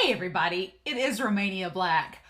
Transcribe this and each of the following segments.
Hey everybody, it is Romania Black.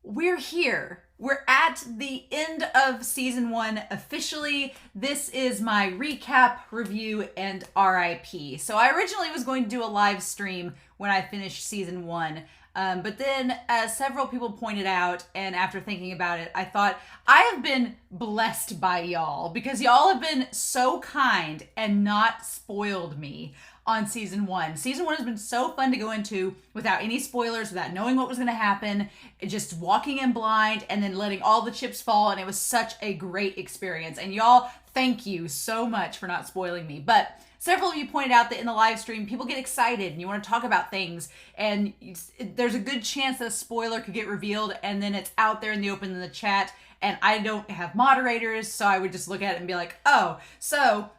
We're here. We're at the end of season 1 officially. This is my recap, review, and RIP. So I originally was going to do a live stream when I finished season 1. But then, as several people pointed out, and after thinking about it, I thought, I have been blessed by y'all because y'all have been so kind and not spoiled me on season 1. Season 1 has been so fun to go into without any spoilers, without knowing what was going to happen, just walking in blind and then letting all the chips fall, and it was such a great experience. And y'all, thank you so much for not spoiling me. But several of you pointed out that in the live stream, people get excited and you want to talk about things, and there's a good chance that a spoiler could get revealed, and then it's out there in the open in the chat, and I don't have moderators, so I would just look at it and be like, oh, so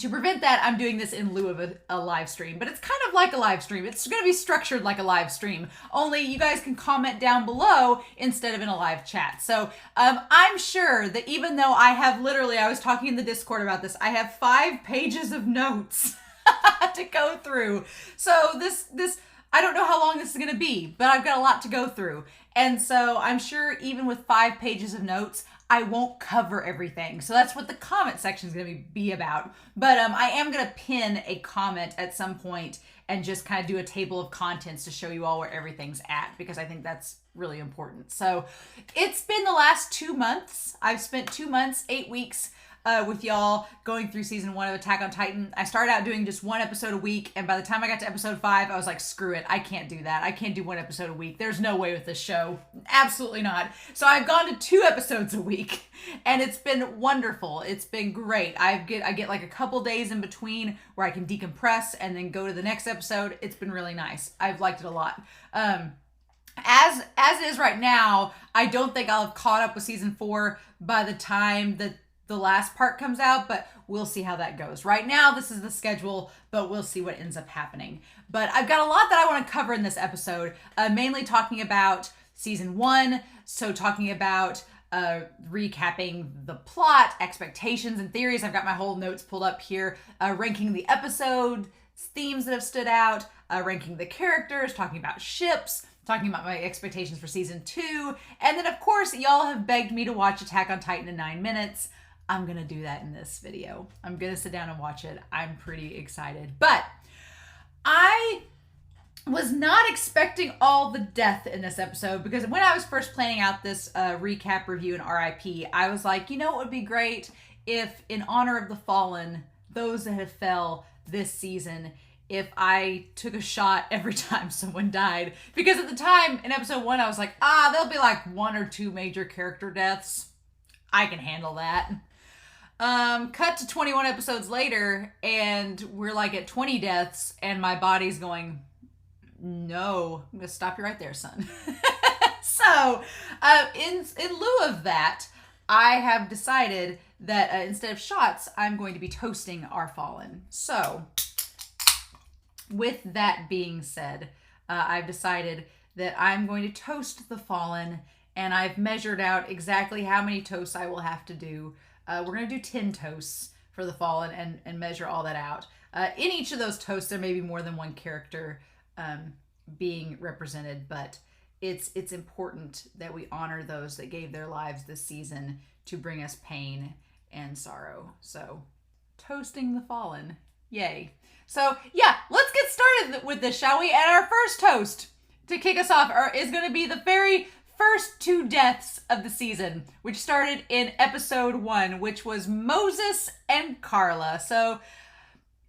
to prevent that, I'm doing this in lieu of a live stream, but it's kind of like a live stream. It's going to be structured like a live stream, only you guys can comment down below instead of in a live chat. So I'm sure that even though I was talking in the Discord about this, I have 5 pages of notes to go through. So this I don't know how long this is going to be, but I've got a lot to go through. And so I'm sure even with 5 pages of notes, I won't cover everything. So that's what the comment section is going to be about. But I am going to pin a comment at some point and just kind of do a table of contents to show you all where everything's at, because I think that's really important. So it's been the last 2 months. I've spent 2 months, 8 weeks with y'all going through season 1 of Attack on Titan. I started out doing just 1 episode a week, and by the time I got to episode 5, I was like, screw it, I can't do that. I can't do 1 episode a week. There's no way with this show. Absolutely not. So I've gone to 2 episodes a week, and it's been wonderful. It's been great. I get like a couple days in between where I can decompress and then go to the next episode. It's been really nice. I've liked it a lot. As it is right now, I don't think I'll have caught up with season 4 by the time that the last part comes out, but we'll see how that goes. Right now, this is the schedule, but we'll see what ends up happening. But I've got a lot that I want to cover in this episode, mainly talking about season 1, so talking about recapping the plot, expectations, and theories. I've got my whole notes pulled up here, ranking the episode, themes that have stood out, ranking the characters, talking about ships, talking about my expectations for season 2, and then of course, y'all have begged me to watch Attack on Titan in 9 minutes. I'm going to do that in this video. I'm going to sit down and watch it. I'm pretty excited. But I was not expecting all the death in this episode, because when I was first planning out this recap, review, and RIP, I was like, you know what would be great if, in honor of the fallen, those that have fell this season, if I took a shot every time someone died. Because at the time, in episode 1, I was like, there'll be like 1 or 2 major character deaths. I can handle that. Cut to 21 episodes later, and we're like at 20 deaths, and my body's going, no, I'm gonna stop you right there, son. So, in lieu of that, I have decided that instead of shots, I'm going to be toasting our fallen. So, with that being said, I've decided that I'm going to toast the fallen, and I've measured out exactly how many toasts I will have to do. We're going to do 10 toasts for the fallen and measure all that out. In each of those toasts, there may be more than one character being represented, but it's important that we honor those that gave their lives this season to bring us pain and sorrow. So, toasting the fallen. Yay. So, yeah, let's get started with this, shall we? And our first toast to kick us off is going to be the very first 2 deaths of the season, which started in episode 1, which was Moses and Carla. So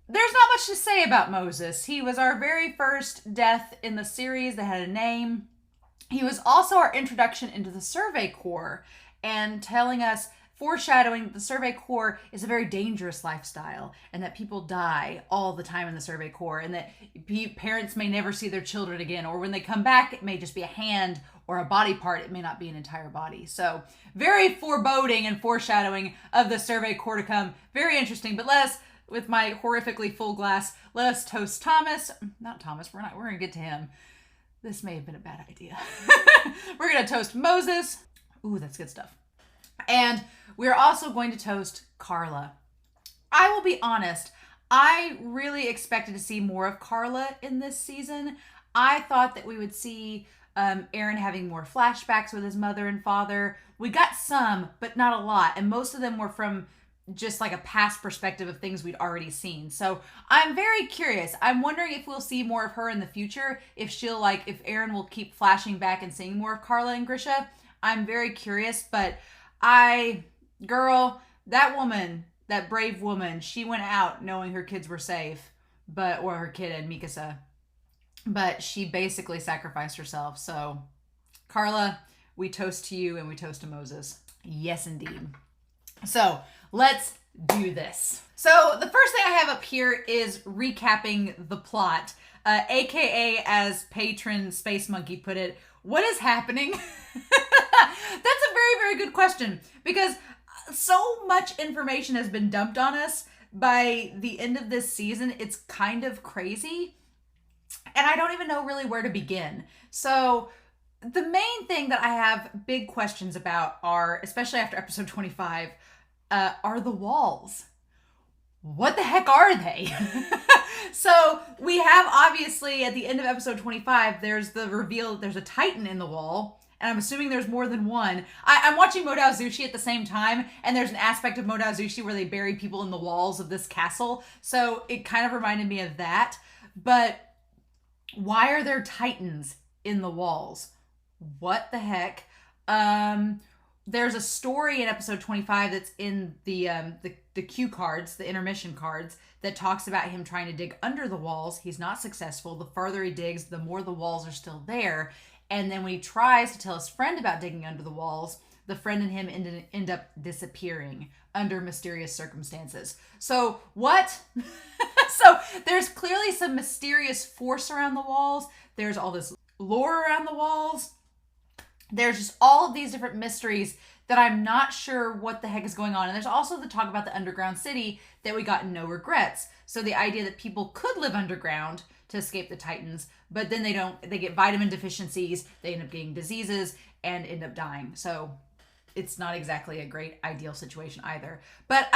there's not much to say about Moses. He was our very first death in the series that had a name. He was also our introduction into the Survey Corps, and telling us, foreshadowing that the Survey Corps is a very dangerous lifestyle, and that people die all the time in the Survey Corps, and that parents may never see their children again, or when they come back, it may just be a hand or a body part. It may not be an entire body. So very foreboding and foreshadowing of the Survey Corps to come. Very interesting. But let us, with my horrifically full glass, let us toast Thomas. Not Thomas. We're going to get to him. This may have been a bad idea. We're going to toast Moses. Ooh, that's good stuff. And we're also going to toast Carla. I will be honest, I really expected to see more of Carla in this season. I thought that we would see Aaron having more flashbacks with his mother and father. We got some, but not a lot. And most of them were from just like a past perspective of things we'd already seen. So I'm very curious. I'm wondering if we'll see more of her in the future, if Aaron will keep flashing back and seeing more of Carla and Grisha. I'm very curious, but that woman, that brave woman, she went out knowing her kids were safe, or her kid and Mikasa, but she basically sacrificed herself. So Carla, we toast to you and we toast to Moses. Yes, indeed. So let's do this. So the first thing I have up here is recapping the plot, aka as patron Space Monkey put it, what is happening? That's a very, very good question, because so much information has been dumped on us by the end of this season. It's kind of crazy, and I don't even know really where to begin. So the main thing that I have big questions about are, especially after episode 25, are the walls. What the heck are they? So we have, obviously, at the end of episode 25, there's the reveal that there's a Titan in the wall, and I'm assuming there's more than one. I'm watching Modao Zushi at the same time, and there's an aspect of Modao Zushi where they bury people in the walls of this castle, so it kind of reminded me of that. But why are there Titans in the walls? What the heck? There's a story in episode 25 that's in the cue cards, the intermission cards, that talks about him trying to dig under the walls. He's not successful. The farther he digs, the more the walls are still there. And then when he tries to tell his friend about digging under the walls, the friend and him end up disappearing under mysterious circumstances. So what? So there's clearly some mysterious force around the walls. There's all this lore around the walls. There's just all of these different mysteries that I'm not sure what the heck is going on. And there's also the talk about the underground city that we got in No Regrets. So the idea that people could live underground to escape the Titans, but then they get vitamin deficiencies, they end up getting diseases, and end up dying. So it's not exactly a great ideal situation either. But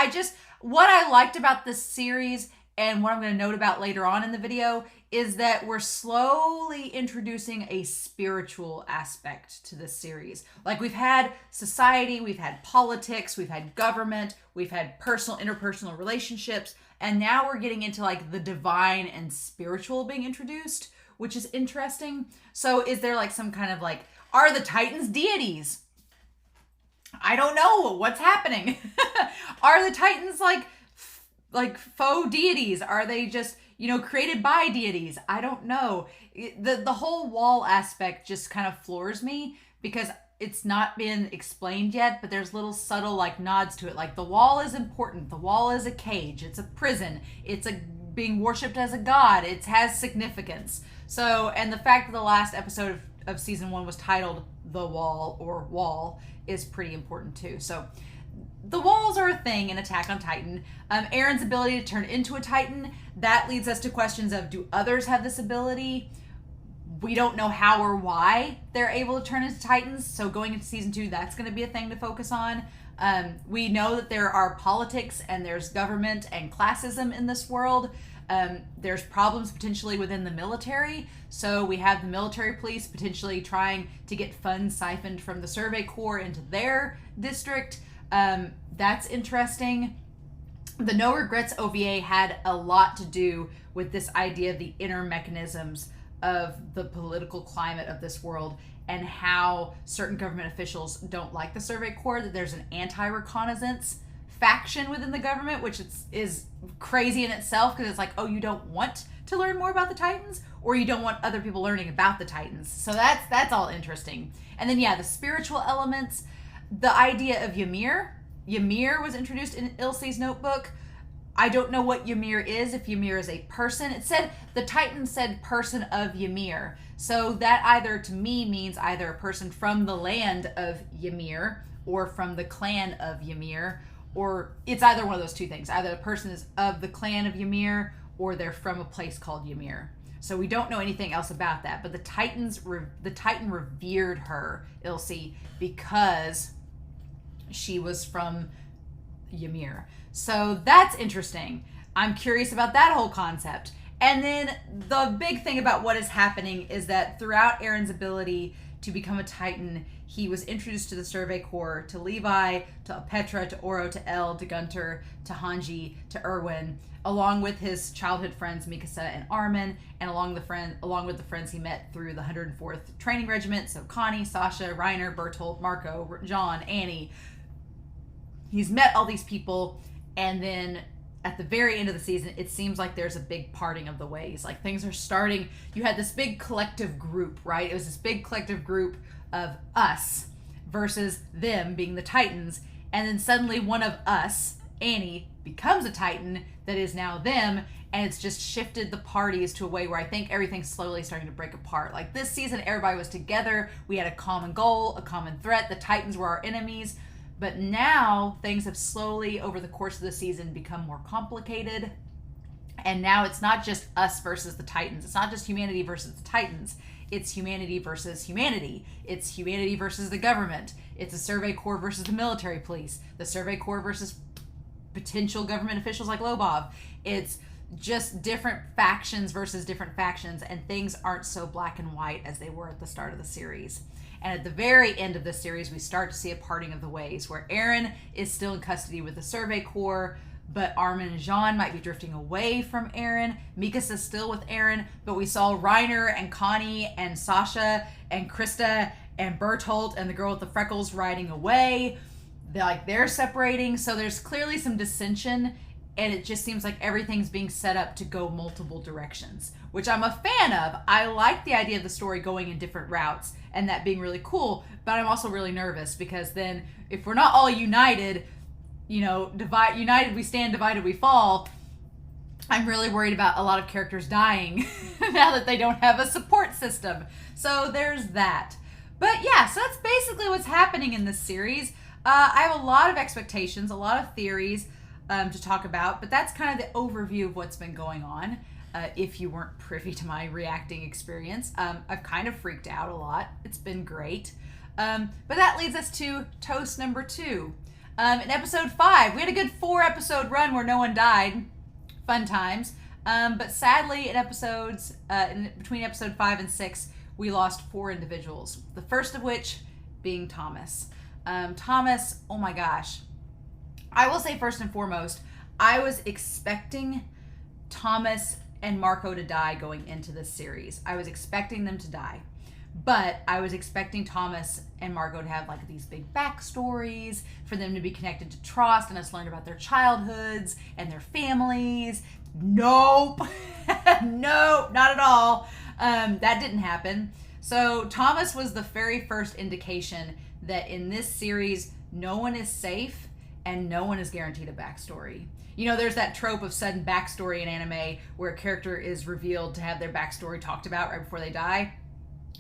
what I liked about this series, and what I'm going to note about later on in the video, is that we're slowly introducing a spiritual aspect to this series. Like, we've had society, we've had politics, we've had government, we've had interpersonal relationships, and now we're getting into like the divine and spiritual being introduced, which is interesting. So is there like some kind of like, are the Titans deities? I don't know what's happening. Are the Titans like faux deities? Are they just, created by deities? I don't know. The whole wall aspect just kind of floors me, because it's not been explained yet, but there's little subtle like nods to it. Like, the wall is important. The wall is a cage. It's a prison. It's being worshipped as a god. It has significance. So, and the fact that the last episode of season 1 was titled The Wall or Wall is pretty important too. So the walls are a thing in Attack on Titan. Aaron's ability to turn into a Titan, that leads us to questions of, do others have this ability? We don't know how or why they're able to turn into Titans. So going into season 2, that's going to be a thing to focus on. We know that there are politics and there's government and classism in this world. There's problems potentially within the military. So we have the military police potentially trying to get funds siphoned from the Survey Corps into their district. That's interesting. The No Regrets OVA had a lot to do with this idea of the inner mechanisms of the political climate of this world, and how certain government officials don't like the Survey Corps, that there's an anti-reconnaissance faction within the government, which is crazy in itself, because it's like, oh, you don't want to learn more about the Titans, or you don't want other people learning about the Titans. So that's all interesting. And then, the spiritual elements, the idea of Ymir. Ymir was introduced in Ilse's notebook. I don't know what Ymir is, if Ymir is a person. It said, the Titan said person of Ymir. So that either, to me, means either a person from the land of Ymir, or from the clan of Ymir, or it's either one of those two things. Either the person is of the clan of Ymir, or they're from a place called Ymir. So we don't know anything else about that. But the Titan revered her, Ilse, because she was from Ymir. So that's interesting. I'm curious about that whole concept. And then the big thing about what is happening is that throughout Aaron's ability to become a Titan, he was introduced to the Survey Corps, to Levi, to Petra, to Oro, to El, to Gunter, to Hanji, to Erwin, along with his childhood friends Mikasa and Armin, and along with the friends he met through the 104th Training Regiment, so Connie, Sasha, Reiner, Bertolt, Marco, John, Annie. He's met all these people, and then at the very end of the season, it seems like there's a big parting of the ways. Like things are starting. You had this big collective group, right? It was this big collective group of us versus them being the Titans. And then suddenly one of us, Annie, becomes a Titan that is now them. And it's just shifted the parties to a way where I think everything's slowly starting to break apart. Like this season, everybody was together. We had a common goal, a common threat. The Titans were our enemies. But now things have slowly, over the course of the season, become more complicated. And now it's not just us versus the Titans. It's not just humanity versus the Titans. It's humanity versus humanity. It's humanity versus the government. It's a Survey Corps versus the military police. The Survey Corps versus potential government officials like Lobov. It's just different factions versus different factions. And things aren't so black and white as they were at the start of the series. And at the very end of this series, we start to see a parting of the ways where Aaron is still in custody with the Survey Corps, but Armin and Jean might be drifting away from Aaron. Mikasa's still with Aaron, but we saw Reiner and Connie and Sasha and Krista and Bertolt and the girl with the freckles riding away. They're separating, so there's clearly some dissension, and it just seems like everything's being set up to go multiple directions, which I'm a fan of. I like the idea of the story going in different routes and that being really cool, but I'm also really nervous because then if we're not all united, united we stand, divided we fall, I'm really worried about a lot of characters dying now that they don't have a support system. So there's that. But yeah, so that's basically what's happening in this series. I have a lot of expectations, a lot of theories to talk about, but that's kind of the overview of what's been going on. If you weren't privy to my reacting experience, I've kind of freaked out a lot. It's been great. But that leads us to toast number 2. In episode 5, we had a good 4-episode run where no one died. Fun times. But sadly, between episode 5 and 6, we lost 4 individuals. The first of which being Thomas. Thomas, oh my gosh. I will say first and foremost, I was expecting Thomas and Marco to die going into this series. I was expecting them to die. But I was expecting Thomas and Marco to have these big backstories, for them to be connected to Trost and us learn about their childhoods and their families. Nope. Nope, not at all. That didn't happen. So Thomas was the very first indication that in this series, no one is safe and no one is guaranteed a backstory. There's that trope of sudden backstory in anime where a character is revealed to have their backstory talked about right before they die.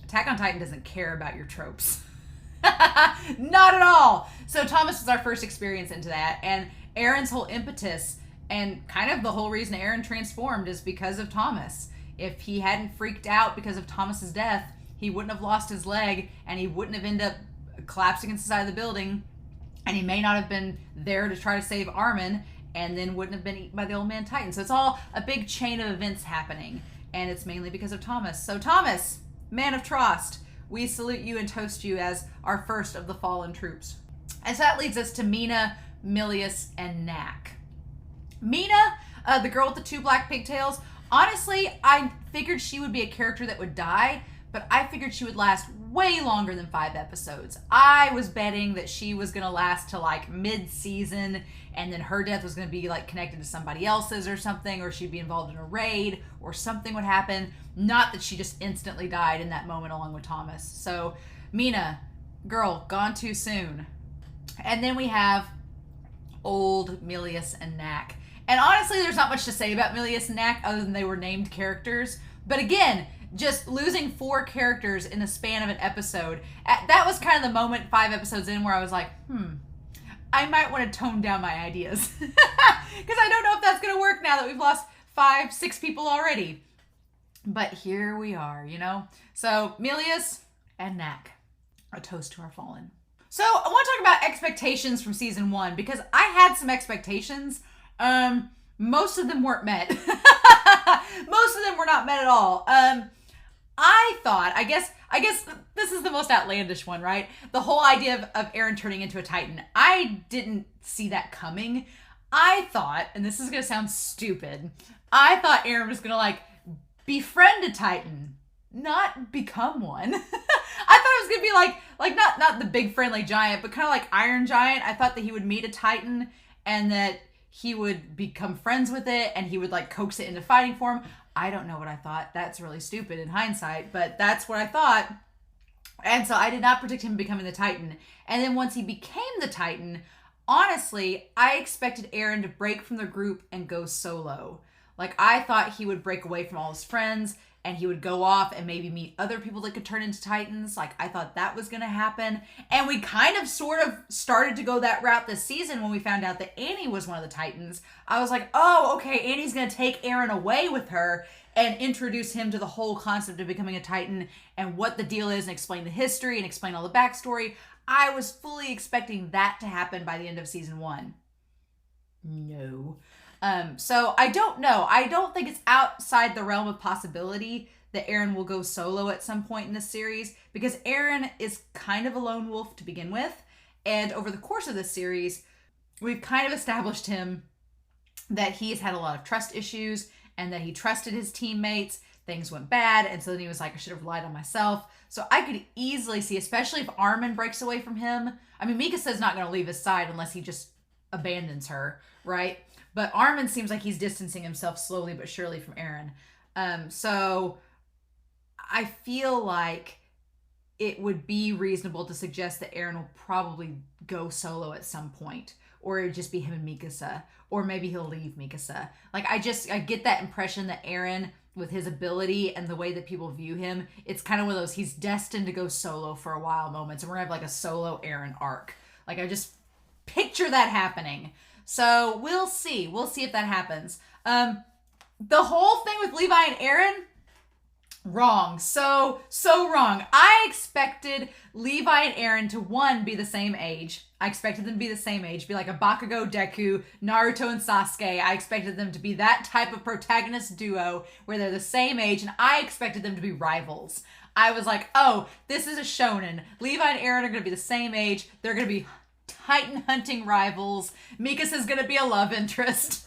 Attack on Titan doesn't care about your tropes. Not at all. So Thomas was our first experience into that. And Aaron's whole impetus and kind of the whole reason Aaron transformed is because of Thomas. If he hadn't freaked out because of Thomas's death, he wouldn't have lost his leg and he wouldn't have ended up collapsing into the side of the building. And he may not have been there to try to save Armin and then wouldn't have been eaten by the old man Titan. So it's all a big chain of events happening. And it's mainly because of Thomas. So Thomas, man of Trost, we salute you and toast you as our first of the fallen troops. And so that leads us to Mina, Milius, and Nak. Mina, the girl with the 2 black pigtails, honestly, I figured she would be a character that would die, but I figured she would last way longer than 5 episodes. I was betting that she was going to last to mid-season, and then her death was going to be connected to somebody else's or something, or she'd be involved in a raid, or something would happen. Not that she just instantly died in that moment along with Thomas. So, Mina, girl, gone too soon. And then we have old Milius and Nak. And honestly, there's not much to say about Milius and Nak other than they were named characters. But again, just losing 4 characters in the span of an episode, that was kind of the moment 5 episodes in where I was like, I might want to tone down my ideas. Because I don't know if that's going to work now that we've lost 5, 6 people already. But here we are, So, Milius and Nak, a toast to our fallen. So, I want to talk about expectations from season 1, because I had some expectations. Most of them weren't met. Most of them were not met at all. I guess this is the most outlandish one, right? The whole idea of Aaron turning into a Titan. I didn't see that coming. I thought, and this is going to sound stupid, I thought Aaron was going to like befriend a Titan, not become one. I thought it was going to be like not the big friendly giant, but kind of like Iron Giant. I thought that he would meet a Titan and that he would become friends with it and he would like coax it into fighting for him. I don't know what I thought. That's really stupid in hindsight, but that's what I thought. And so I did not predict him becoming the Titan. And then once he became the Titan, honestly, I expected Aaron to break from the group and go solo. Like, I thought he would break away from all his friends and he would go off and maybe meet other people that could turn into Titans. Like, I thought that was going to happen. And we kind of sort of started to go that route this season when we found out that Annie was one of the Titans. I was like, oh, okay, Annie's going to take Aaron away with her and introduce him to the whole concept of becoming a Titan and what the deal is and explain the history and explain all the backstory. I was fully expecting that to happen by the end of season 1. No. So I don't know. I don't think it's outside the realm of possibility that Aaron will go solo at some point in this series, because Aaron is kind of a lone wolf to begin with. And over the course of this series, we've kind of established him that he's had a lot of trust issues and that he trusted his teammates. Things went bad. And so then he was like, I should have relied on myself. So I could easily see, especially if Armin breaks away from him. I mean, Mikasa's not going to leave his side unless he just abandons her, right? But Armin seems like he's distancing himself slowly but surely from Aaron. So I feel like it would be reasonable to suggest that Aaron will probably go solo at some point. Or it would just be him and Mikasa. Or maybe he'll leave Mikasa. Like, I get that impression that Aaron, with his ability and the way that people view him, it's kind of one of those he's destined to go solo for a while moments. And we're going to have like a solo Aaron arc. Like, I just picture that happening. So we'll see. We'll see if that happens. The whole thing with Levi and Aaron, wrong. So wrong. I expected Levi and Aaron to, one, be the same age. I expected them to be the same age, be like a Bakugo, Deku, Naruto, and Sasuke. I expected them to be that type of protagonist duo where they're the same age, and I expected them to be rivals. I was like, oh, this is a shonen. Levi and Aaron are going to be the same age. They're going to be Titan hunting rivals. Mikasa's going to be a love interest.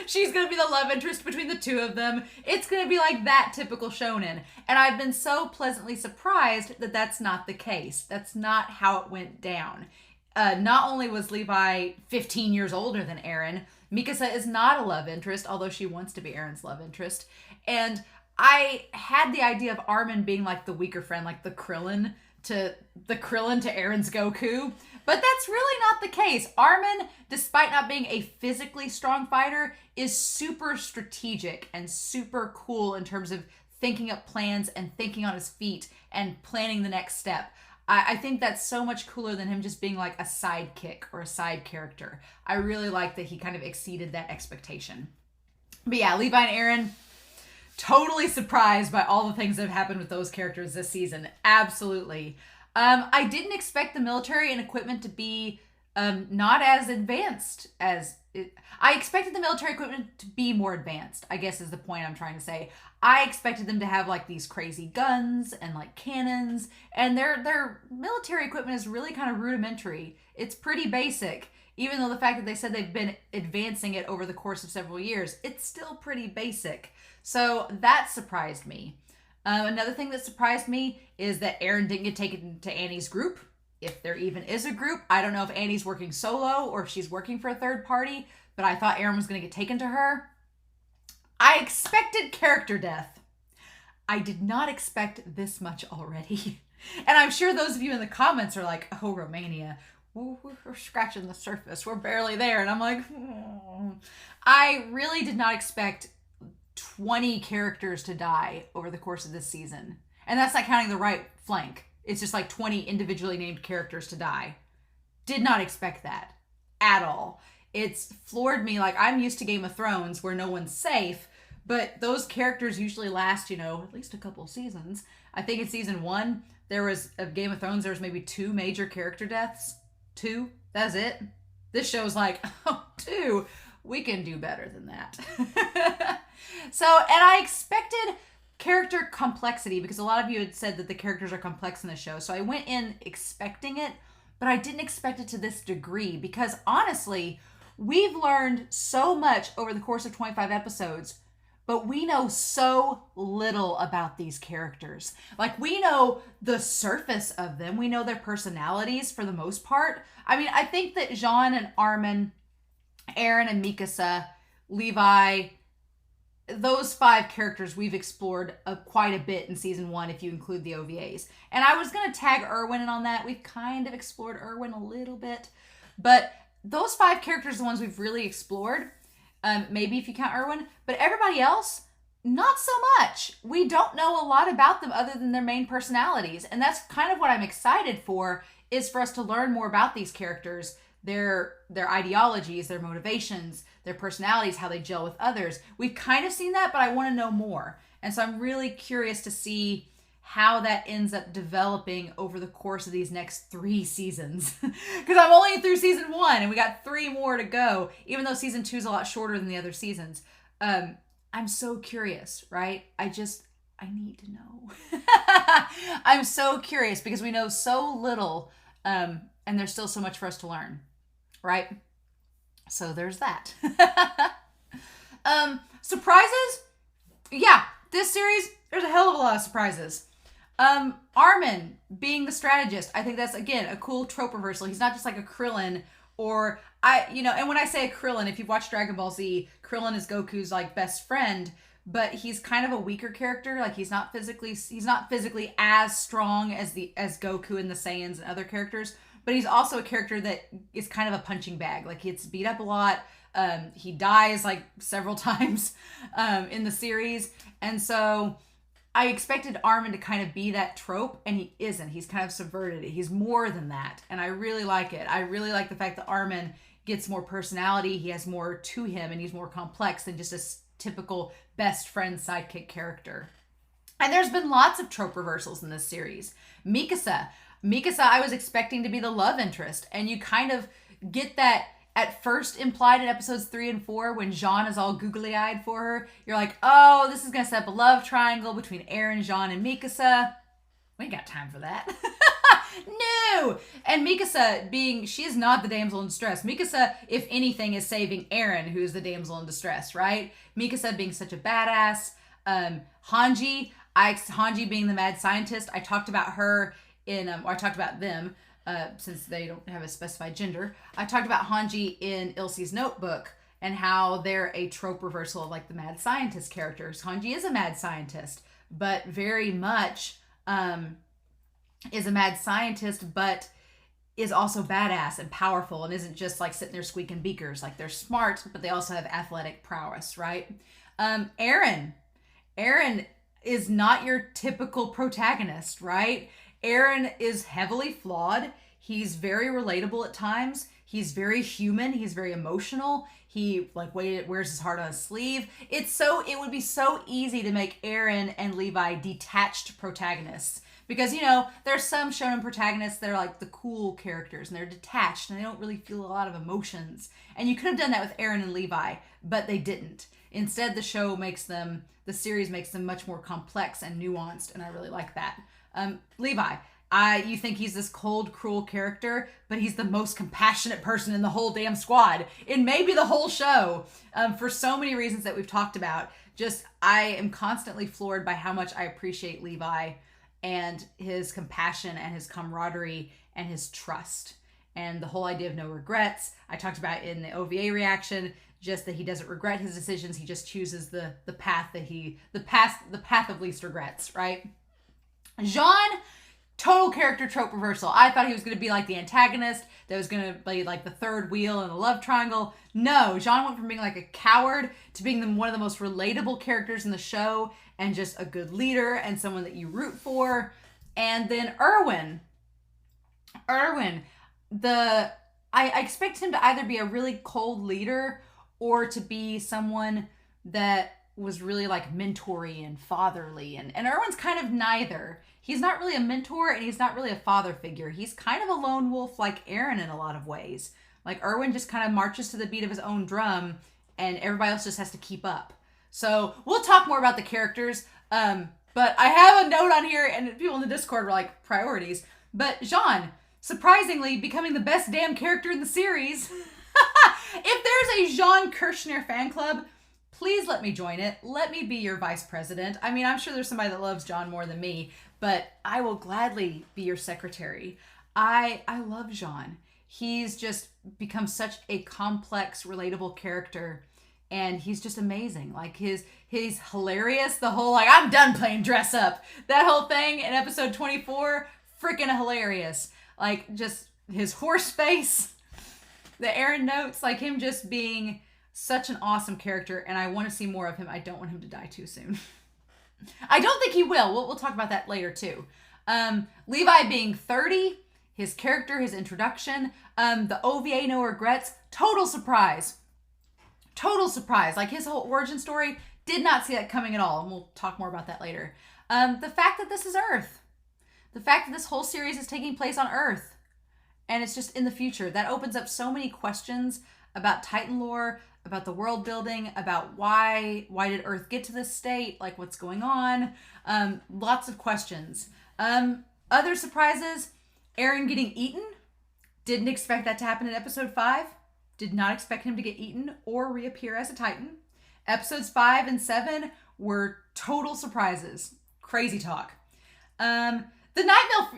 She's going to be the love interest between the two of them. It's going to be like that typical shonen. And I've been so pleasantly surprised that that's not the case. That's not how it went down. Not only was Levi 15 years older than Aaron, Mikasa is not a love interest, although she wants to be Aaron's love interest. And I had the idea of Armin being like the weaker friend, like the Krillin to Aaron's Goku. But that's really not the case. Armin, despite not being a physically strong fighter, is super strategic and super cool in terms of thinking up plans and thinking on his feet and planning the next step. I think that's so much cooler than him just being like a sidekick or a side character. I really like that he kind of exceeded that expectation. But yeah, Levi and Aaron, totally surprised by all the things that have happened with those characters this season. Absolutely. I didn't expect the military and equipment to be not as advanced as it. I expected the military equipment to be more advanced, I guess is the point I'm trying to say. I expected them to have like these crazy guns and like cannons, and their military equipment is really kind of rudimentary. It's pretty basic. Even though the fact that they said they've been advancing it over the course of several years, it's still pretty basic. So that surprised me. Another thing that surprised me is that Aaron didn't get taken to Annie's group. If there even is a group. I don't know if Annie's working solo or if she's working for a third party, but I thought Aaron was going to get taken to her. I expected character death. I did not expect this much already. And I'm sure those of you in the comments are like, oh, Romania, we're scratching the surface. We're barely there. And I'm like, I really did not expect 20 characters to die over the course of this season. And that's not counting the right flank. It's just like 20 individually named characters to die. Did not expect that at all. It's floored me. Like, I'm used to Game of Thrones where no one's safe, but those characters usually last, at least a couple seasons. I think in season 1, there was, of Game of Thrones, there was maybe 2 major character deaths. 2? That's it. This show's like, oh, 2. We can do better than that. So, and I expected character complexity because a lot of you had said that the characters are complex in the show. So I went in expecting it, but I didn't expect it to this degree because honestly, we've learned so much over the course of 25 episodes, but we know so little about these characters. Like, we know the surface of them. We know their personalities for the most part. I mean, I think that Jean and Armin, Aaron and Mikasa, Levi, those 5 characters we've explored quite a bit in season 1 if you include the OVAs. And I was going to tag Erwin in on that. We've kind of explored Erwin a little bit. But those 5 characters are the ones we've really explored. Maybe if you count Erwin. But everybody else, not so much. We don't know a lot about them other than their main personalities. And that's kind of what I'm excited for, is for us to learn more about these characters, their ideologies, their motivations, their personalities, how they gel with others. We've kind of seen that, but I want to know more. And so I'm really curious to see how that ends up developing over the course of these next 3 seasons. Because I'm only through season 1 and we got 3 more to go, even though season 2 is a lot shorter than the other seasons. I'm so curious, right? I need to know. I'm so curious because we know so little, and there's still so much for us to learn, right? So there's that. Surprises? Yeah, this series, there's a hell of a lot of surprises. Armin being the strategist, I think that's, again, a cool trope reversal. He's not just like a Krillin or and when I say a Krillin, if you've watched Dragon Ball Z, Krillin is Goku's like best friend, but he's kind of a weaker character. Like, he's not physically as strong as Goku and the Saiyans and other characters, but he's also a character that is kind of a punching bag. Like, he gets beat up a lot. He dies like several times in the series. And so I expected Armin to kind of be that trope, and he isn't. He's kind of subverted it. He's more than that, and I really like it. I really like the fact that Armin gets more personality. He has more to him, and he's more complex than just a typical best friend sidekick character. And there's been lots of trope reversals in this series. Mikasa, I was expecting to be the love interest, and you kind of get that at first implied in episodes 3 and 4 when Jean is all googly-eyed for her. You're like, oh, this is going to set up a love triangle between Aaron, Jean, and Mikasa. We ain't got time for that. No! And Mikasa she is not the damsel in distress. Mikasa, if anything, is saving Aaron, who's the damsel in distress, right? Mikasa being such a badass. Hanji being the mad scientist. I talked about her I talked about them, since they don't have a specified gender. I talked about Hanji in Ilse's notebook and how they're a trope reversal of like the mad scientist characters. Hanji is a mad scientist, but very much is a mad scientist, but is also badass and powerful and isn't just like sitting there squeaking beakers. Like, they're smart, but they also have athletic prowess, right? Aaron is not your typical protagonist, right? Aaron is heavily flawed. He's very relatable at times. He's very human. He's very emotional. He wears his heart on his sleeve. It would be so easy to make Aaron and Levi detached protagonists because, there's some shonen protagonists that are like the cool characters and they're detached and they don't really feel a lot of emotions. And you could have done that with Aaron and Levi, but they didn't. Instead, the series makes them much more complex and nuanced, and I really like that. Levi, you think he's this cold, cruel character, but he's the most compassionate person in the whole damn squad. In maybe the whole show, for so many reasons that we've talked about. I am constantly floored by how much I appreciate Levi and his compassion and his camaraderie and his trust. And the whole idea of no regrets, I talked about in the OVA reaction, just that he doesn't regret his decisions. He just chooses the path of least regrets, right? Jean, total character trope reversal. I thought he was going to be like the antagonist that was going to be like the third wheel in a love triangle. No, Jean went from being like a coward to being one of the most relatable characters in the show and just a good leader and someone that you root for. And then Erwin, I expect him to either be a really cold leader or to be someone that was really like mentory and fatherly. And Erwin's kind of neither. He's not really a mentor and he's not really a father figure. He's kind of a lone wolf like Aaron in a lot of ways. Like, Erwin just kind of marches to the beat of his own drum and everybody else just has to keep up. So we'll talk more about the characters. But I have a note on here, and people in the Discord were like, priorities. But Jean, surprisingly, becoming the best damn character in the series. If there's a Jean Kirshner fan club, please let me join it. Let me be your vice president. I mean, I'm sure there's somebody that loves Jean more than me, but I will gladly be your secretary. I love Jean. He's just become such a complex, relatable character, and he's just amazing. Like he's hilarious. The whole like I'm done playing dress up. That whole thing in episode 24, freaking hilarious. Like just his horse face, the Aaron notes, like him just being such an awesome character, and I want to see more of him. I don't want him to die too soon. I don't think he will. We'll talk about that later too. Levi being 30, his character, his introduction, the OVA no regrets, total surprise. Total surprise. Like his whole origin story, did not see that coming at all, and we'll talk more about that later. The fact that this is Earth. The fact that this whole series is taking place on Earth, and it's just in the future. That opens up so many questions about Titan lore, about the world building, about why did Earth get to this state, like what's going on. Lots of questions. Other surprises, Aaron getting eaten. Didn't expect that to happen in episode 5. Did not expect him to get eaten or reappear as a Titan. Episodes 5 and 7 were total surprises. Crazy talk. The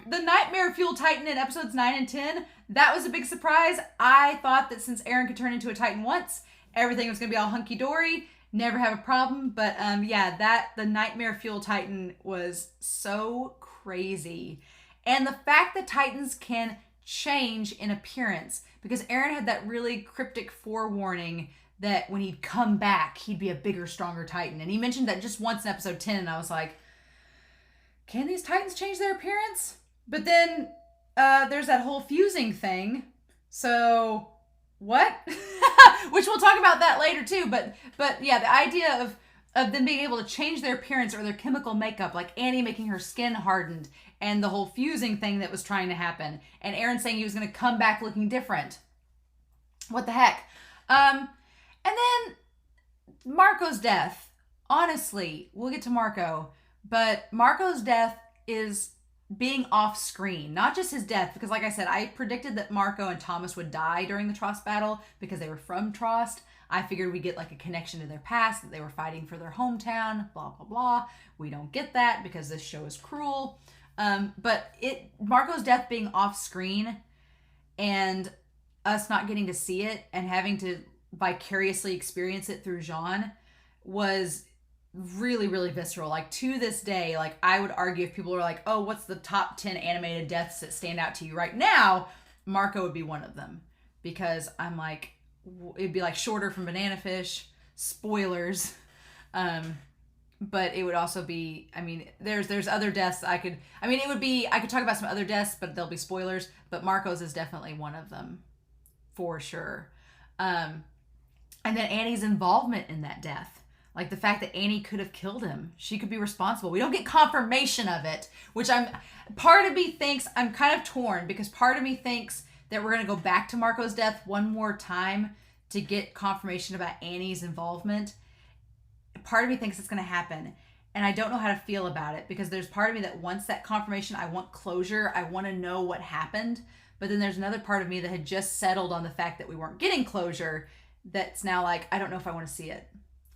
Nightmare Fuel Titan in episodes 9 and 10, that was a big surprise. I thought that since Aaron could turn into a Titan once, everything was going to be all hunky-dory, never have a problem. But the Nightmare Fuel Titan was so crazy. And the fact that Titans can change in appearance, because Aaron had that really cryptic forewarning that when he'd come back, he'd be a bigger, stronger Titan. And he mentioned that just once in episode 10, and I was like, can these Titans change their appearance? But then there's that whole fusing thing. So what? Which we'll talk about that later too. But yeah, the idea of them being able to change their appearance or their chemical makeup, like Annie making her skin hardened, and the whole fusing thing that was trying to happen, and Aaron saying he was going to come back looking different. What the heck? And then Marco's death. Honestly, we'll get to Marco, but Marco's death is being off screen, not just his death, because like I said, I predicted that Marco and Thomas would die during the Trost battle because they were from Trost. I figured we'd get like a connection to their past, that they were fighting for their hometown, blah, blah, blah. We don't get that because this show is cruel. But Marco's death being off screen and us not getting to see it and having to vicariously experience it through Jean was really, really visceral. Like to this day, like I would argue if people were like, oh, what's the top 10 animated deaths that stand out to you right now? Marco would be one of them, because I'm like, it'd be like Shorter from Banana Fish, spoilers. But it would also be, I mean, there's other deaths I could talk about some other deaths, but they'll be spoilers, but Marco's is definitely one of them for sure. And then Annie's involvement in that death. Like the fact that Annie could have killed him. She could be responsible. We don't get confirmation of it, which part of me thinks, I'm kind of torn, because part of me thinks that we're going to go back to Marco's death one more time to get confirmation about Annie's involvement. Part of me thinks it's going to happen, and I don't know how to feel about it, because there's part of me that wants that confirmation. I want closure. I want to know what happened. But then there's another part of me that had just settled on the fact that we weren't getting closure, that's now like, I don't know if I want to see it.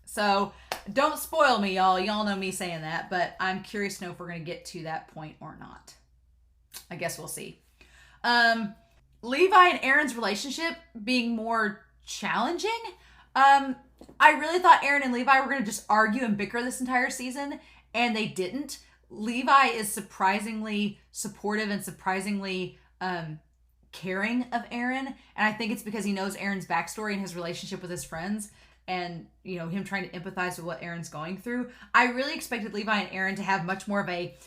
So don't spoil me, y'all. Y'all know me saying that, but I'm curious to know if we're going to get to that point or not. I guess we'll see. Levi and Aaron's relationship being more challenging. I really thought Aaron and Levi were going to just argue and bicker this entire season, and they didn't. Levi is surprisingly supportive and surprisingly caring of Aaron, and I think it's because he knows Aaron's backstory and his relationship with his friends, and him trying to empathize with what Aaron's going through. I really expected Levi and Aaron to have much more of I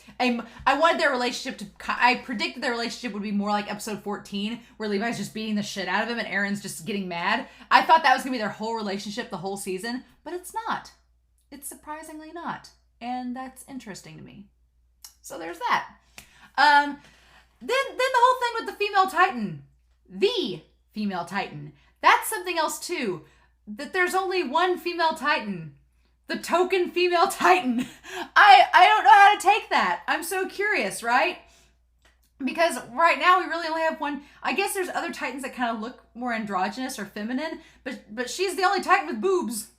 wanted their relationship I predicted their relationship would be more like episode 14, where Levi's just beating the shit out of him and Aaron's just getting mad. I thought that was gonna be their whole relationship the whole season, but it's not. It's surprisingly not, and that's interesting to me. So there's that. Then the whole thing with the female Titan, that's something else too. That there's only one female Titan. the token female Titan. I don't know how to take that. I'm so curious, right? Because right now we really only have one. I guess there's other Titans that kind of look more androgynous or feminine, but she's the only Titan with boobs.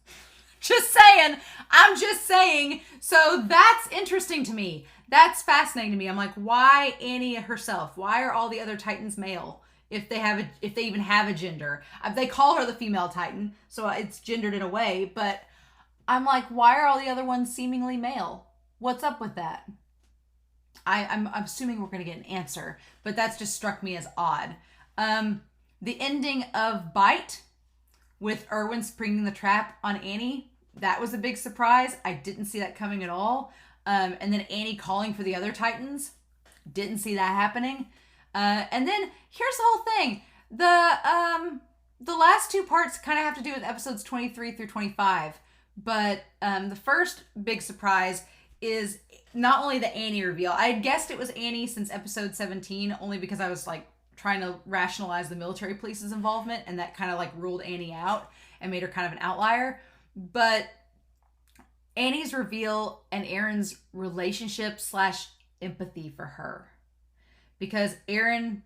Just saying. I'm just saying. So that's interesting to me. That's fascinating to me. I'm like, why Annie herself? Why are all the other Titans male? If they even have a gender. They call her the female Titan, so it's gendered in a way, but I'm like, why are all the other ones seemingly male? What's up with that? I'm assuming we're going to get an answer, but that's just struck me as odd. The ending of Bite with Erwin springing the trap on Annie, that was a big surprise. I didn't see that coming at all. And then Annie calling for the other Titans, didn't see that happening. And then here's the whole thing. The last two parts kind of have to do with episodes 23 through 25. But the first big surprise is not only the Annie reveal. I had guessed it was Annie since episode 17, only because I was like trying to rationalize the military police's involvement, and that kind of like ruled Annie out and made her kind of an outlier. But Annie's reveal and Aaron's relationship / empathy for her. Because Aaron,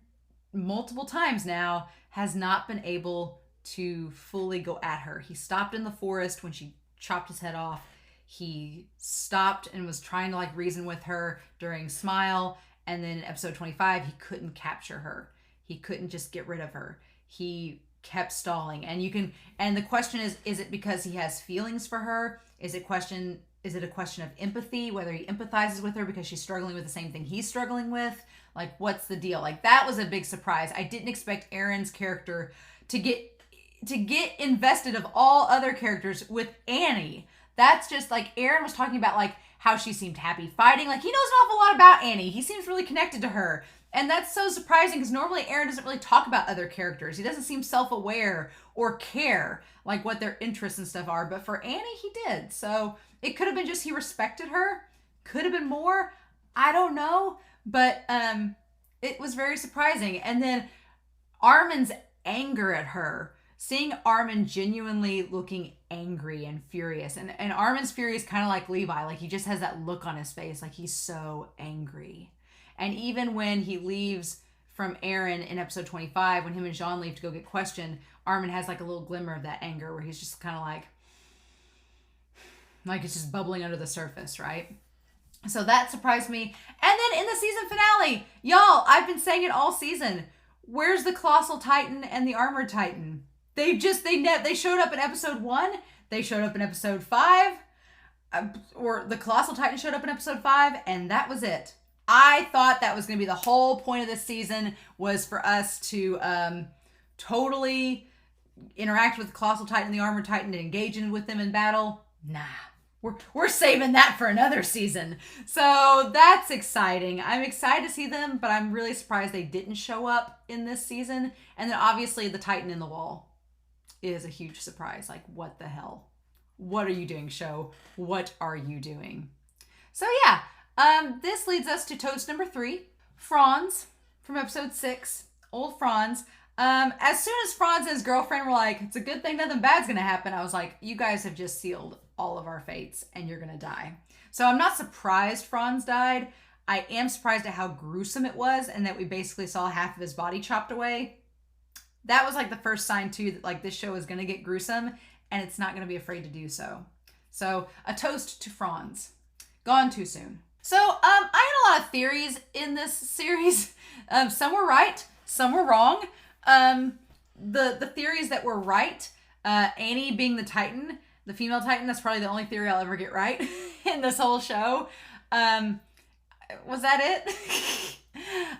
multiple times now, has not been able to fully go at her. He stopped in the forest when she chopped his head off. He stopped and was trying to like reason with her during Smile. And then in episode 25, he couldn't capture her. He couldn't just get rid of her. He kept stalling. And the question is it because he has feelings for her? Is it a question of empathy, whether he empathizes with her because she's struggling with the same thing he's struggling with? Like, what's the deal? Like, that was a big surprise. I didn't expect Aaron's character to get invested of all other characters with Annie. That's just like, Aaron was talking about like how she seemed happy fighting. Like, he knows an awful lot about Annie. He seems really connected to her. And that's so surprising because normally Aaron doesn't really talk about other characters. He doesn't seem self-aware or care like what their interests and stuff are. But for Annie, he did. So it could have been just he respected her. Could have been more. I don't know. But it was very surprising. And then Armin's anger at her. Seeing Armin genuinely looking angry and furious. And Armin's fury is kind of like Levi. Like, he just has that look on his face. Like, he's so angry. And even when he leaves from Aaron in episode 25, when him and Jean leave to go get questioned, Armin has like a little glimmer of that anger where he's just kind of like it's just bubbling under the surface, right? So that surprised me. And then in the season finale, y'all, I've been saying it all season. Where's the Colossal Titan and the Armored Titan? They showed up in episode 1. They showed up in episode 5. Or the Colossal Titan showed up in episode 5, and that was it. I thought that was going to be the whole point of this season, was for us to totally interact with the Colossal Titan and the Armored Titan and engage with them in battle. Nah. We're saving that for another season. So that's exciting. I'm excited to see them, but I'm really surprised they didn't show up in this season. And then obviously the Titan in the wall is a huge surprise. Like, what the hell? What are you doing, show? What are you doing? So yeah, this leads us to toast number 3. Franz from episode 6. Old Franz. As soon as Franz and his girlfriend were like, it's a good thing nothing bad's gonna happen, I was like, you guys have just sealed all of our fates and you're gonna die. So I'm not surprised Franz died. I am surprised at how gruesome it was and that we basically saw half of his body chopped away. That was like the first sign too that like this show is gonna get gruesome and it's not gonna be afraid to do so. So a toast to Franz. Gone too soon. So I had a lot of theories in this series. Some were right, some were wrong. The theories that were right, Annie being the Titan, the female Titan, that's probably the only theory I'll ever get right in this whole show. Was that it?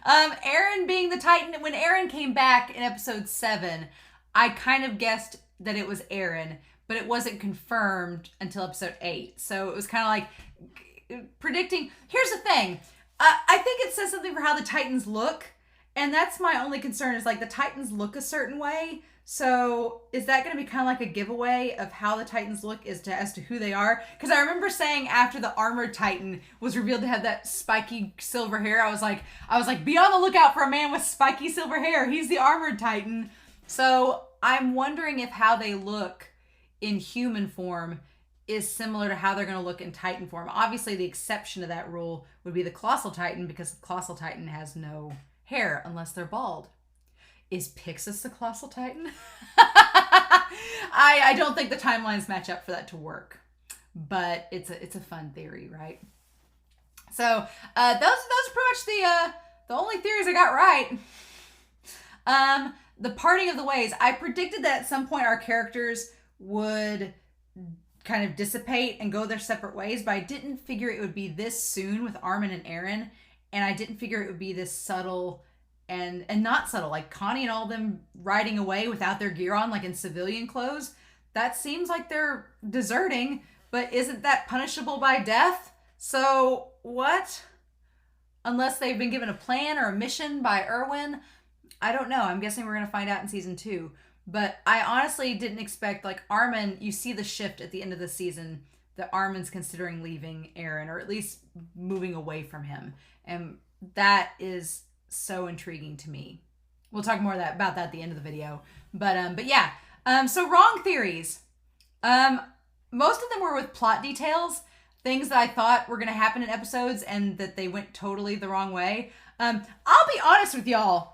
Aaron being the Titan. When Aaron came back in episode 7, I kind of guessed that it was Aaron, but it wasn't confirmed until episode 8. So it was kind of like predicting. Here's the thing. I think it says something for how the Titans look. And that's my only concern, is like the Titans look a certain way. So is that going to be kind of like a giveaway of how the Titans look as to who they are? Because I remember saying after the Armored Titan was revealed to have that spiky silver hair, I was like, be on the lookout for a man with spiky silver hair. He's the Armored Titan. So I'm wondering if how they look in human form is similar to how they're going to look in Titan form. Obviously, the exception to that rule would be the Colossal Titan, because the Colossal Titan has no hair unless they're bald. Is Pixis the Colossal Titan? I don't think the timelines match up for that to work, but it's a fun theory, right? So those are pretty much the only theories I got right. The parting of the ways. I predicted that at some point our characters would kind of dissipate and go their separate ways, but I didn't figure it would be this soon with Armin and Aaron, and I didn't figure it would be this subtle and not subtle, like Connie and all of them riding away without their gear on, like in civilian clothes. That seems like they're deserting, but isn't that punishable by death? So what? Unless they've been given a plan or a mission by Erwin. I don't know. I'm guessing we're going to find out in season 2. But I honestly didn't expect, like, Armin, you see the shift at the end of the season that Armin's considering leaving Aaron, or at least moving away from him. And that is so intriguing to me. We'll talk more about that at the end of the video. But yeah. So wrong theories. Most of them were with plot details, things that I thought were going to happen in episodes and that they went totally the wrong way. I'll be honest with y'all.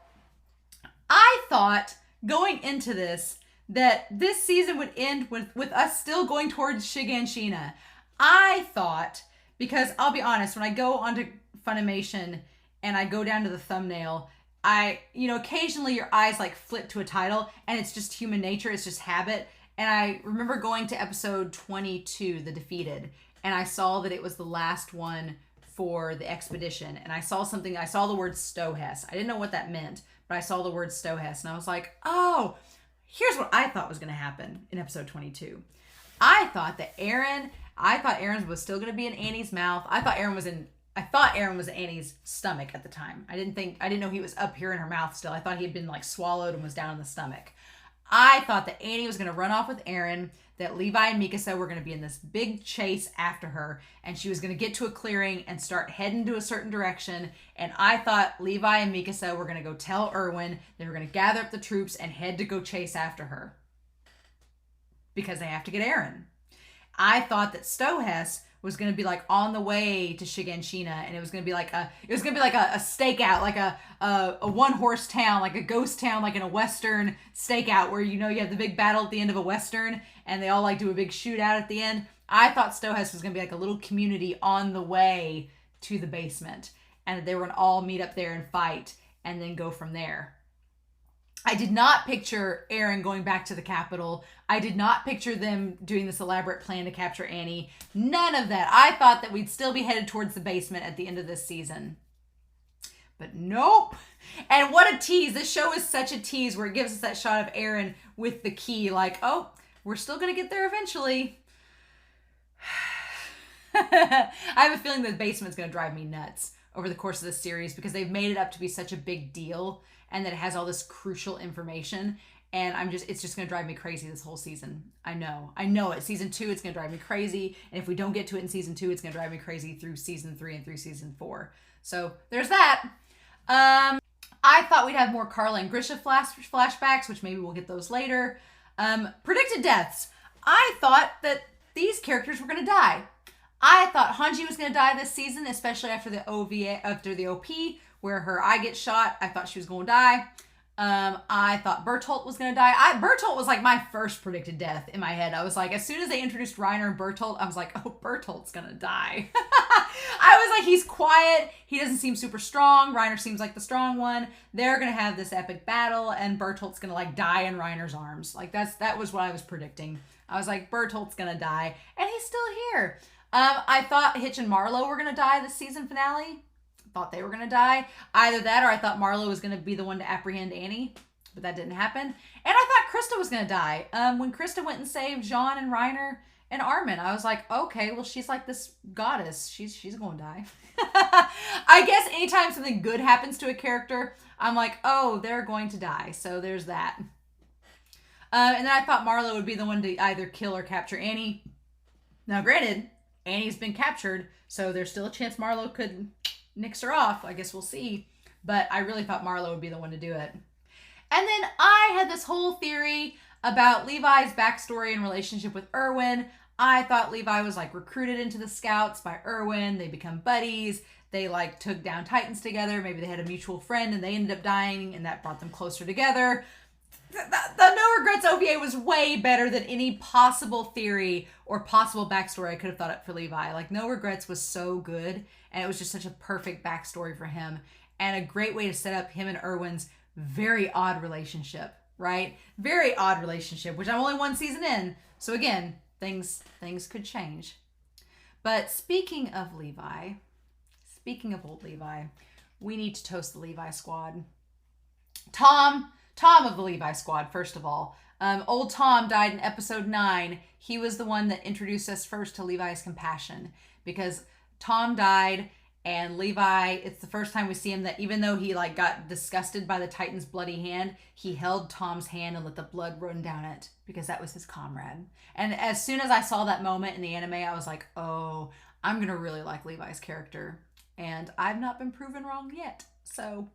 I thought going into this that this season would end with us still going towards Shiganshina. I thought, because I'll be honest, when I go onto Funimation and I go down to the thumbnail, occasionally your eyes like flip to a title and it's just human nature, it's just habit. And I remember going to episode 22, The Defeated, and I saw that it was the last one for the expedition. And I saw the word Stohess. I didn't know what that meant, but I saw the word Stohess and I was like, oh, here's what I thought was going to happen in episode 22. I thought Aaron was still going to be in Annie's mouth. I thought Aaron was in Annie's stomach at the time. I didn't know he was up here in her mouth still. I thought he had been like swallowed and was down in the stomach. I thought that Annie was going to run off with Aaron, that Levi and Mikasa were going to be in this big chase after her, and she was going to get to a clearing and start heading to a certain direction. And I thought Levi and Mikasa were going to go tell Erwin, they were going to gather up the troops and head to go chase after her, because they have to get Aaron. I thought that Stohess was going to be like on the way to Shiganshina, and it was going to be like a stakeout, like a one-horse town, like a ghost town, like in a Western stakeout where, you have the big battle at the end of a Western and they all like do a big shootout at the end. I thought Stohess was going to be like a little community on the way to the basement, and that they were going to all meet up there and fight and then go from there. I did not picture Aaron going back to the capital. I did not picture them doing this elaborate plan to capture Annie. None of that. I thought that we'd still be headed towards the basement at the end of this season. But nope. And what a tease. This show is such a tease where it gives us that shot of Aaron with the key. Like, oh, we're still going to get there eventually. I have a feeling the basement's going to drive me nuts over the course of this series, because they've made it up to be such a big deal and that it has all this crucial information. And it's just going to drive me crazy this whole season. I know it. Season 2, it's going to drive me crazy. And if we don't get to it in season 2, it's going to drive me crazy through season 3 and through season 4. So there's that. I thought we'd have more Carla and Grisha flashbacks, which maybe we'll get those later. Predicted deaths. I thought that these characters were going to die. I thought Hanji was going to die this season, especially after the OP, where her eye gets shot. I thought she was going to die. I thought Bertolt was going to die. Bertolt was like my first predicted death in my head. I was like, as soon as they introduced Reiner and Bertolt, I was like, oh, Bertolt's going to die. I was like, he's quiet. He doesn't seem super strong. Reiner seems like the strong one. They're going to have this epic battle and Bertolt's going to like die in Reiner's arms. Like that was what I was predicting. I was like, Bertolt's going to die, and he's still here. I thought Hitch and Marlowe were going to die this season finale. Thought they were going to die. Either that, or I thought Marlowe was going to be the one to apprehend Annie, but that didn't happen. And I thought Krista was going to die. When Krista went and saved Jean and Reiner and Armin, I was like, okay, well, she's like this goddess. She's going to die. I guess anytime something good happens to a character, I'm like, oh, they're going to die. So there's that. And then I thought Marlowe would be the one to either kill or capture Annie. Now, granted, Annie's been captured, so there's still a chance Marlowe could nix her off. I guess we'll see. But I really thought Marlowe would be the one to do it. And then I had this whole theory about Levi's backstory and relationship with Erwin. I thought Levi was like recruited into the scouts by Erwin. They become buddies. They like took down Titans together. Maybe they had a mutual friend and they ended up dying and that brought them closer together. The No Regrets OVA was way better than any possible theory or possible backstory I could have thought up for Levi. Like, No Regrets was so good, and it was just such a perfect backstory for him, and a great way to set up him and Erwin's very odd relationship, right? Very odd relationship, which I'm only one season in, so again, things could change. But speaking of old Levi, we need to toast the Levi squad. Tom of the Levi squad, first of all. Old Tom died in episode 9. He was the one that introduced us first to Levi's compassion, because Tom died and Levi, it's the first time we see him that even though he like got disgusted by the Titan's bloody hand, he held Tom's hand and let the blood run down it because that was his comrade. And as soon as I saw that moment in the anime, I was like, oh, I'm going to really like Levi's character. And I've not been proven wrong yet. So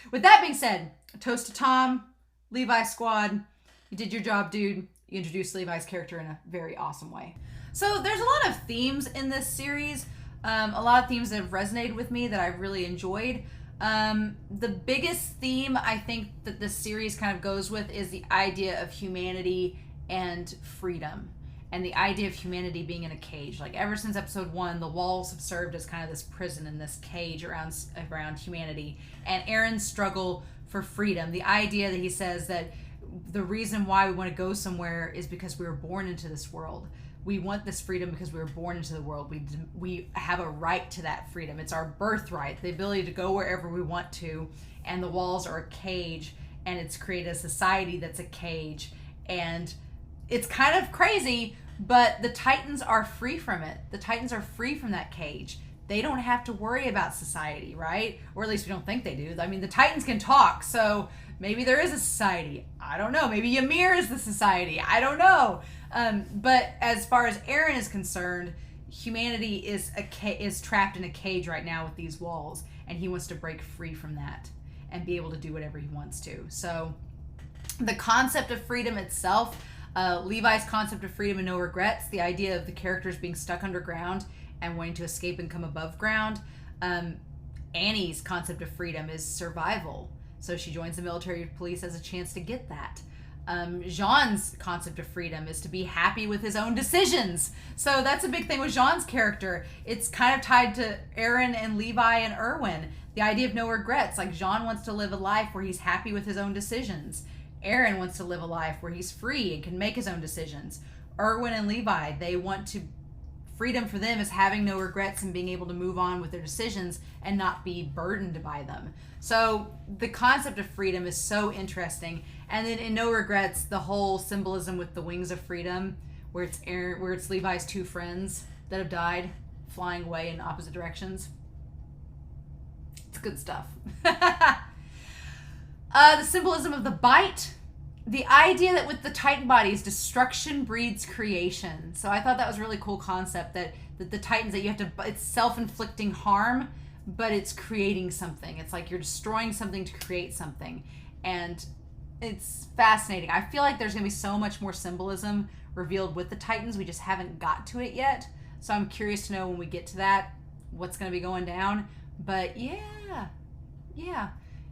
with that being said, a toast to Tom, Levi squad. You did your job, dude. You introduced Levi's character in a very awesome way. So there's a lot of themes in this series. A lot of themes that have resonated with me that I've really enjoyed. The biggest theme I think that this series kind of goes with is the idea of humanity and freedom. And the idea of humanity being in a cage. Like ever since episode 1, the walls have served as kind of this prison and this cage around humanity. And Aaron's struggle for freedom. The idea that he says that the reason why we want to go somewhere is because we were born into this world. We want this freedom because we were born into the world. We have a right to that freedom. It's our birthright, the ability to go wherever we want to. And the walls are a cage, and it's created a society that's a cage. And it's kind of crazy, but the Titans are free from it. The Titans are free from that cage. They don't have to worry about society, right? Or at least we don't think they do. I mean, the Titans can talk, so maybe there is a society. I don't know. Maybe Ymir is the society. I don't know. But as far as Aaron is concerned, humanity is trapped in a cage right now with these walls, and he wants to break free from that and be able to do whatever he wants to. So the concept of freedom itself, Levi's concept of freedom and no regrets, the idea of the characters being stuck underground and wanting to escape and come above ground. Annie's concept of freedom is survival. So she joins the military police as a chance to get that. Jean's concept of freedom is to be happy with his own decisions. So that's a big thing with Jean's character. It's kind of tied to Aaron and Levi and Erwin. The idea of no regrets. Like Jean wants to live a life where he's happy with his own decisions. Aaron wants to live a life where he's free and can make his own decisions. Erwin and Levi, they want to, freedom for them is having no regrets and being able to move on with their decisions and not be burdened by them. So the concept of freedom is so interesting. And then in No Regrets, the whole symbolism with the wings of freedom, where it's Levi's two friends that have died flying away in opposite directions. It's good stuff. The symbolism of the bite, the idea that with the Titan bodies, destruction breeds creation. So I thought that was a really cool concept, that the Titans, that you have to, it's self-inflicting harm, but it's creating something. It's like you're destroying something to create something. And it's fascinating. I feel like there's going to be so much more symbolism revealed with the Titans. We just haven't got to it yet. So I'm curious to know when we get to that, what's going to be going down. But yeah.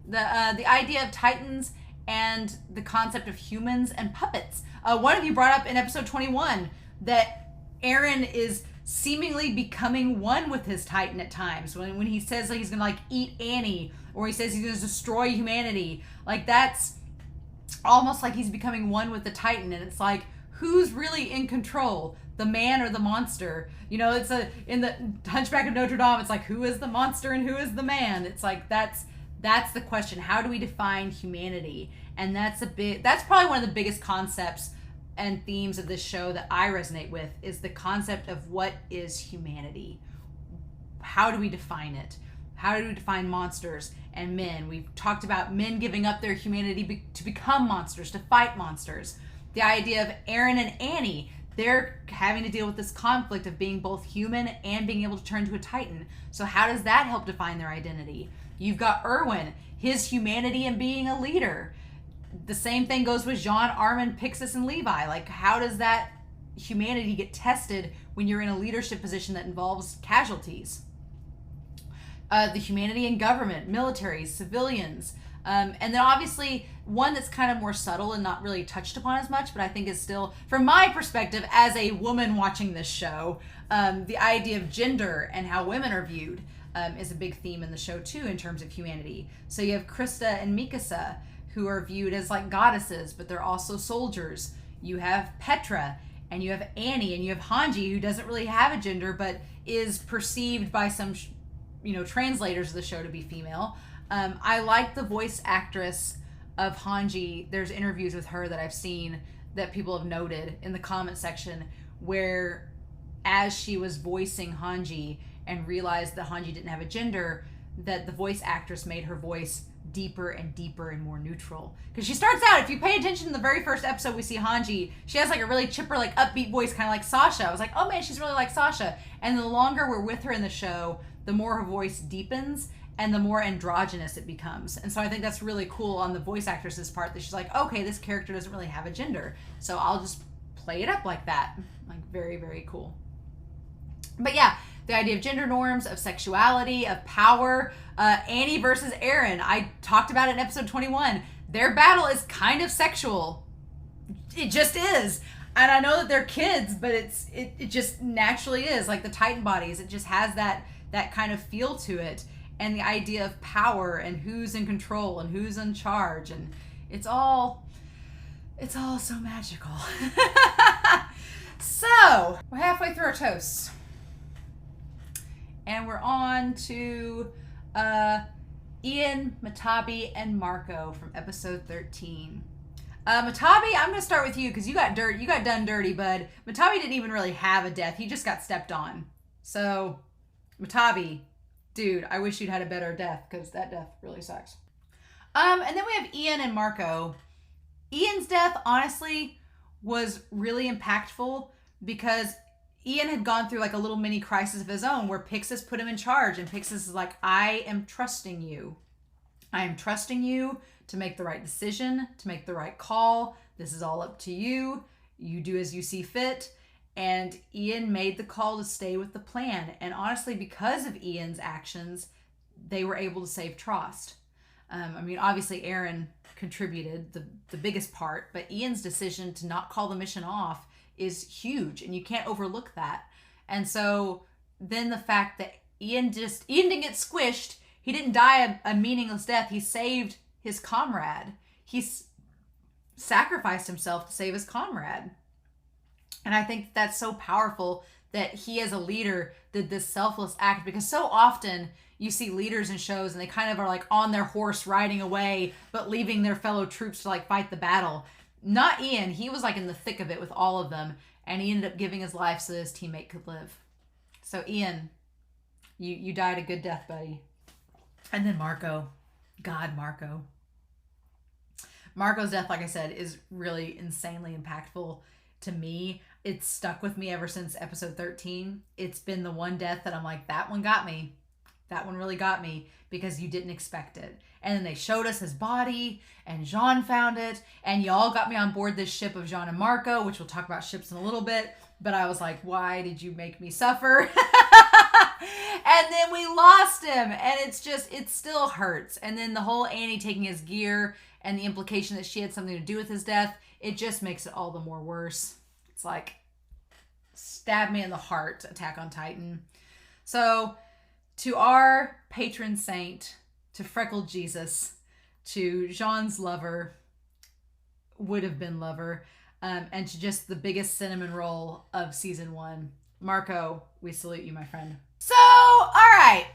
The idea of Titans and the concept of humans and puppets. One of you brought up in episode 21 that Aaron is seemingly becoming one with his Titan at times. When he says like he's going to like eat Annie, or he says he's going to destroy humanity. Like that's almost like he's becoming one with the Titan. And it's like, who's really in control? The man or the monster? You know, it's in the Hunchback of Notre Dame, it's like, who is the monster and who is the man? It's like, that's the question. How do we define humanity? And that's probably one of the biggest concepts and themes of this show that I resonate with, is the concept of what is humanity? How do we define it? How do we define monsters and men? We've talked about men giving up their humanity to become monsters, to fight monsters. The idea of Aaron and Annie, they're having to deal with this conflict of being both human and being able to turn to a Titan. So how does that help define their identity? You've got Erwin, his humanity and being a leader. The same thing goes with Jean, Armin, Pixis, and Levi. Like, how does that humanity get tested when you're in a leadership position that involves casualties. The humanity in government, military, civilians, and then obviously one that's kind of more subtle and not really touched upon as much, but I think is still, from my perspective as a woman watching this show, the idea of gender and how women are viewed is a big theme in the show too in terms of humanity. So you have Krista and Mikasa, who are viewed as like goddesses, but they're also soldiers. You have Petra, and you have Annie, and you have Hanji, who doesn't really have a gender, but is perceived by some translators of the show to be female. I like the voice actress of Hanji. There's interviews with her that I've seen that people have noted in the comment section, where as she was voicing Hanji and realized that Hanji didn't have a gender, that the voice actress made her voice deeper and deeper and more neutral. Because she starts out, if you pay attention to the very first episode we see Hanji, she has like a really chipper, like upbeat voice, kind of like Sasha. I was like, oh man, she's really like Sasha. And the longer we're with her in the show, the more her voice deepens and the more androgynous it becomes. And so I think that's really cool on the voice actress's part, that she's like, okay, this character doesn't really have a gender, so I'll just play it up like that. Like, very, very cool. But yeah, the idea of gender norms, of sexuality, of power. Annie versus Aaron. I talked about it in episode 21. Their battle is kind of sexual. It just is. And I know that they're kids, but it just naturally is. Like the Titan bodies, it just has that kind of feel to it. And the idea of power and who's in control and who's in charge. And it's all so magical. So, we're halfway through our toasts. And we're on to Ian, Matabi, and Marco from episode 13. Matabi, I'm going to start with you because you got done dirty, bud. Matabi didn't even really have a death. He just got stepped on. So, Matabi, dude, I wish you'd had a better death because that death really sucks. And then we have Ian and Marco. Ian's death, honestly, was really impactful because Ian had gone through like a little mini crisis of his own where Pixis put him in charge, and Pixis is like, I am trusting you. I am trusting you to make the right decision, to make the right call. This is all up to you. You do as you see fit. And Ian made the call to stay with the plan. And honestly, because of Ian's actions, they were able to save Trost. I mean, obviously Aaron contributed the biggest part, but Ian's decision to not call the mission off is huge, and you can't overlook that. And so then the fact that Ian didn't get squished, he didn't die a meaningless death, he saved his comrade. He sacrificed himself to save his comrade. And I think that's so powerful that he as a leader did this selfless act, because so often you see leaders in shows and they kind of are like on their horse riding away, but leaving their fellow troops to like fight the battle. Not Ian. He was like in the thick of it with all of them, and he ended up giving his life so that his teammate could live. So Ian, you died a good death, buddy. And then Marco. God, Marco. Marco's death, like I said, is really insanely impactful to me. It's stuck with me ever since episode 13. It's been the one death that I'm like, that one got me. That one really got me, because you didn't expect it. And then they showed us his body, and Jean found it, and y'all got me on board this ship of Jean and Marco, which we'll talk about ships in a little bit. But I was like, why did you make me suffer? And then we lost him, and it still hurts. And then the whole Annie taking his gear and the implication that she had something to do with his death, it just makes it all the more worse. It's like, stab me in the heart, Attack on Titan. So, to our patron saint, to Freckled Jesus, to Jean's lover, would have been lover, and to just the biggest cinnamon roll of season 1, Marco, we salute you, my friend. So, all right,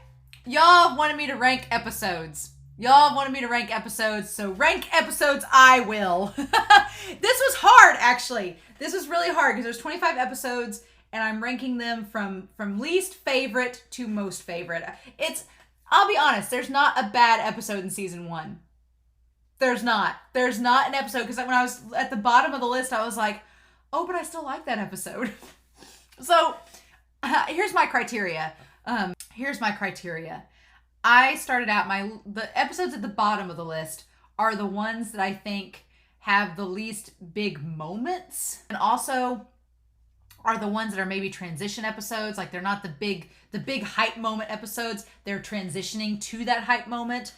y'all wanted me to rank episodes. So rank episodes I will. This was hard, actually. This was really hard because there's 25 episodes, and I'm ranking them from least favorite to most favorite. I'll be honest, there's not a bad episode in season 1. There's not an episode, because when I was at the bottom of the list, I was like, oh, but I still like that episode. So here's my criteria. I started out, the episodes at the bottom of the list are the ones that I think have the least big moments. And also, are the ones that are maybe transition episodes. Like they're not the big hype moment episodes. They're transitioning to that hype moment.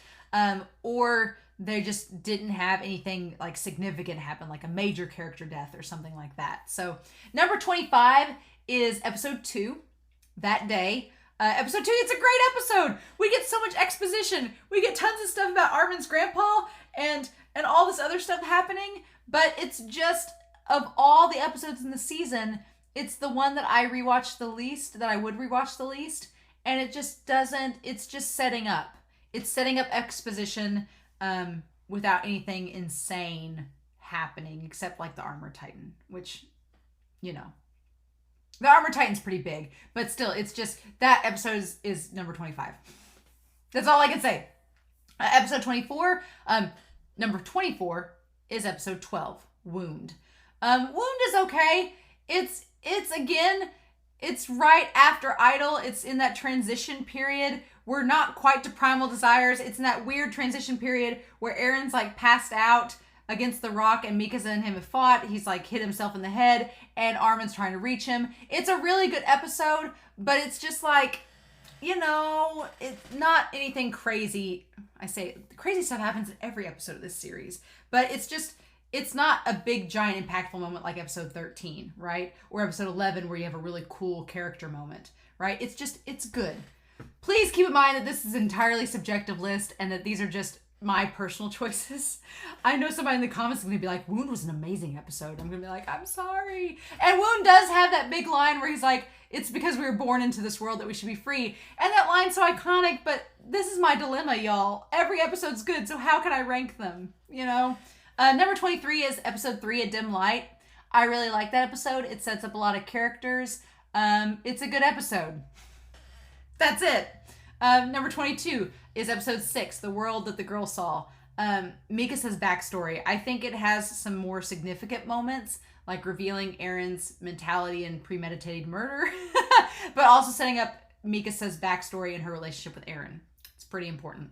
Or they just didn't have anything like significant happen, like a major character death or something like that. So number 25 is episode 2, That Day. Episode 2, it's a great episode. We get so much exposition. We get tons of stuff about Armin's grandpa and all this other stuff happening. But it's just, of all the episodes in the season, it's the one that I rewatched the least, that I would rewatch the least. And it just doesn't, it's just setting up. It's setting up exposition without anything insane happening, except like the Armor Titan, which, you know. The Armor Titan's pretty big, but still, it's just, that episode is number 25. That's all I can say. Episode 24, number 24 is episode 12, Wound. Wound is okay. It's again, it's right after Idol. It's in that transition period. We're not quite to Primal Desires. It's in that weird transition period where Aaron's like passed out against the rock and Mikasa and him have fought. He's like hit himself in the head and Armin's trying to reach him. It's a really good episode, but it's just like, you know, it's not anything crazy. I say crazy stuff happens in every episode of this series, but it's not a big, giant, impactful moment like episode 13, right? Or episode 11 where you have a really cool character moment, right? It's good. Please keep in mind that this is an entirely subjective list and that these are just my personal choices. I know somebody in the comments is going to be like, Wound was an amazing episode. I'm going to be like, I'm sorry. And Wound does have that big line where he's like, it's because we were born into this world that we should be free. And that line's so iconic, but this is my dilemma, y'all. Every episode's good, so how can I rank them? You know? Number 23 is episode 3, A Dim Light. I really like that episode. It sets up a lot of characters. It's a good episode. That's it. Number 22 is episode 6, The World That the Girl Saw. Mikasa's backstory. I think it has some more significant moments, like revealing Aaron's mentality and premeditated murder, but also setting up Mikasa's backstory and her relationship with Aaron. It's pretty important.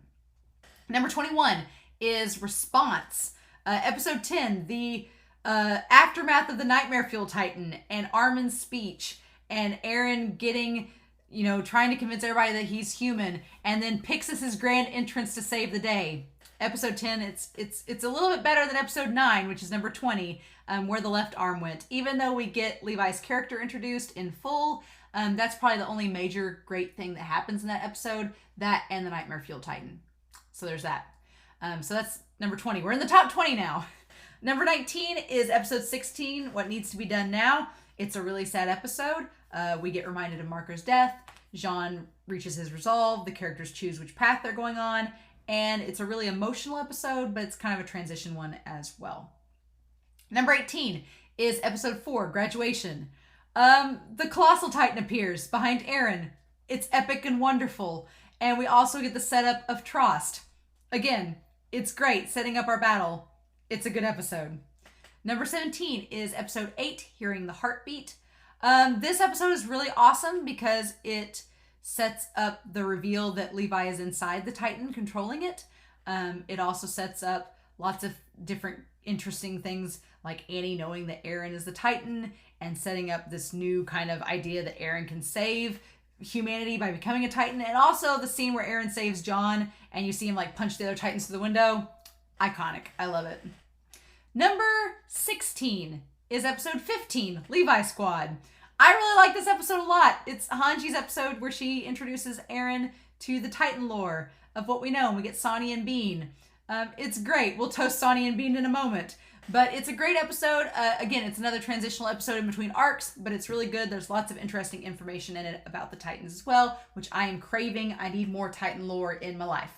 Number 21 is Response. Episode 10, the aftermath of the Nightmare Fuel Titan and Armin's speech and Aaron getting, you know, trying to convince everybody that he's human, and then Pixis's grand entrance to save the day. Episode 10, it's a little bit better than episode 9, which is number 20, where the left arm went. Even though we get Levi's character introduced in full, that's probably the only major great thing that happens in that episode, that and the Nightmare Fuel Titan. So there's that. So that's number 20. We're in the top 20 now. Number 19 is episode 16, What Needs to Be Done Now. It's a really sad episode. We get reminded of Marco's death. Jean reaches his resolve. The characters choose which path they're going on. And it's a really emotional episode, but it's kind of a transition one as well. Number 18 is episode 4, Graduation. The Colossal Titan appears behind Aaron. It's epic and wonderful. And we also get the setup of Trost. Again, it's great, setting up our battle. It's a good episode. Number 17 is episode 8, Hearing the Heartbeat. This episode is really awesome because it sets up the reveal that Levi is inside the Titan controlling it. It also sets up lots of different interesting things, like Annie knowing that Aaron is the Titan and setting up this new kind of idea that Aaron can save humanity by becoming a Titan. And also the scene where Aaron saves John and you see him like punch the other Titans through the window. Iconic. I love it. Number 16 is episode 15, Levi Squad. I really like this episode a lot. It's Hanji's episode where she introduces Aaron to the Titan lore of what we know, and we get Sonny and Bean. It's great. We'll toast Sonny and Bean in a moment. But it's a great episode. Again, it's another transitional episode in between arcs, but it's really good. There's lots of interesting information in it about the Titans as well, which I am craving. I need more Titan lore in my life.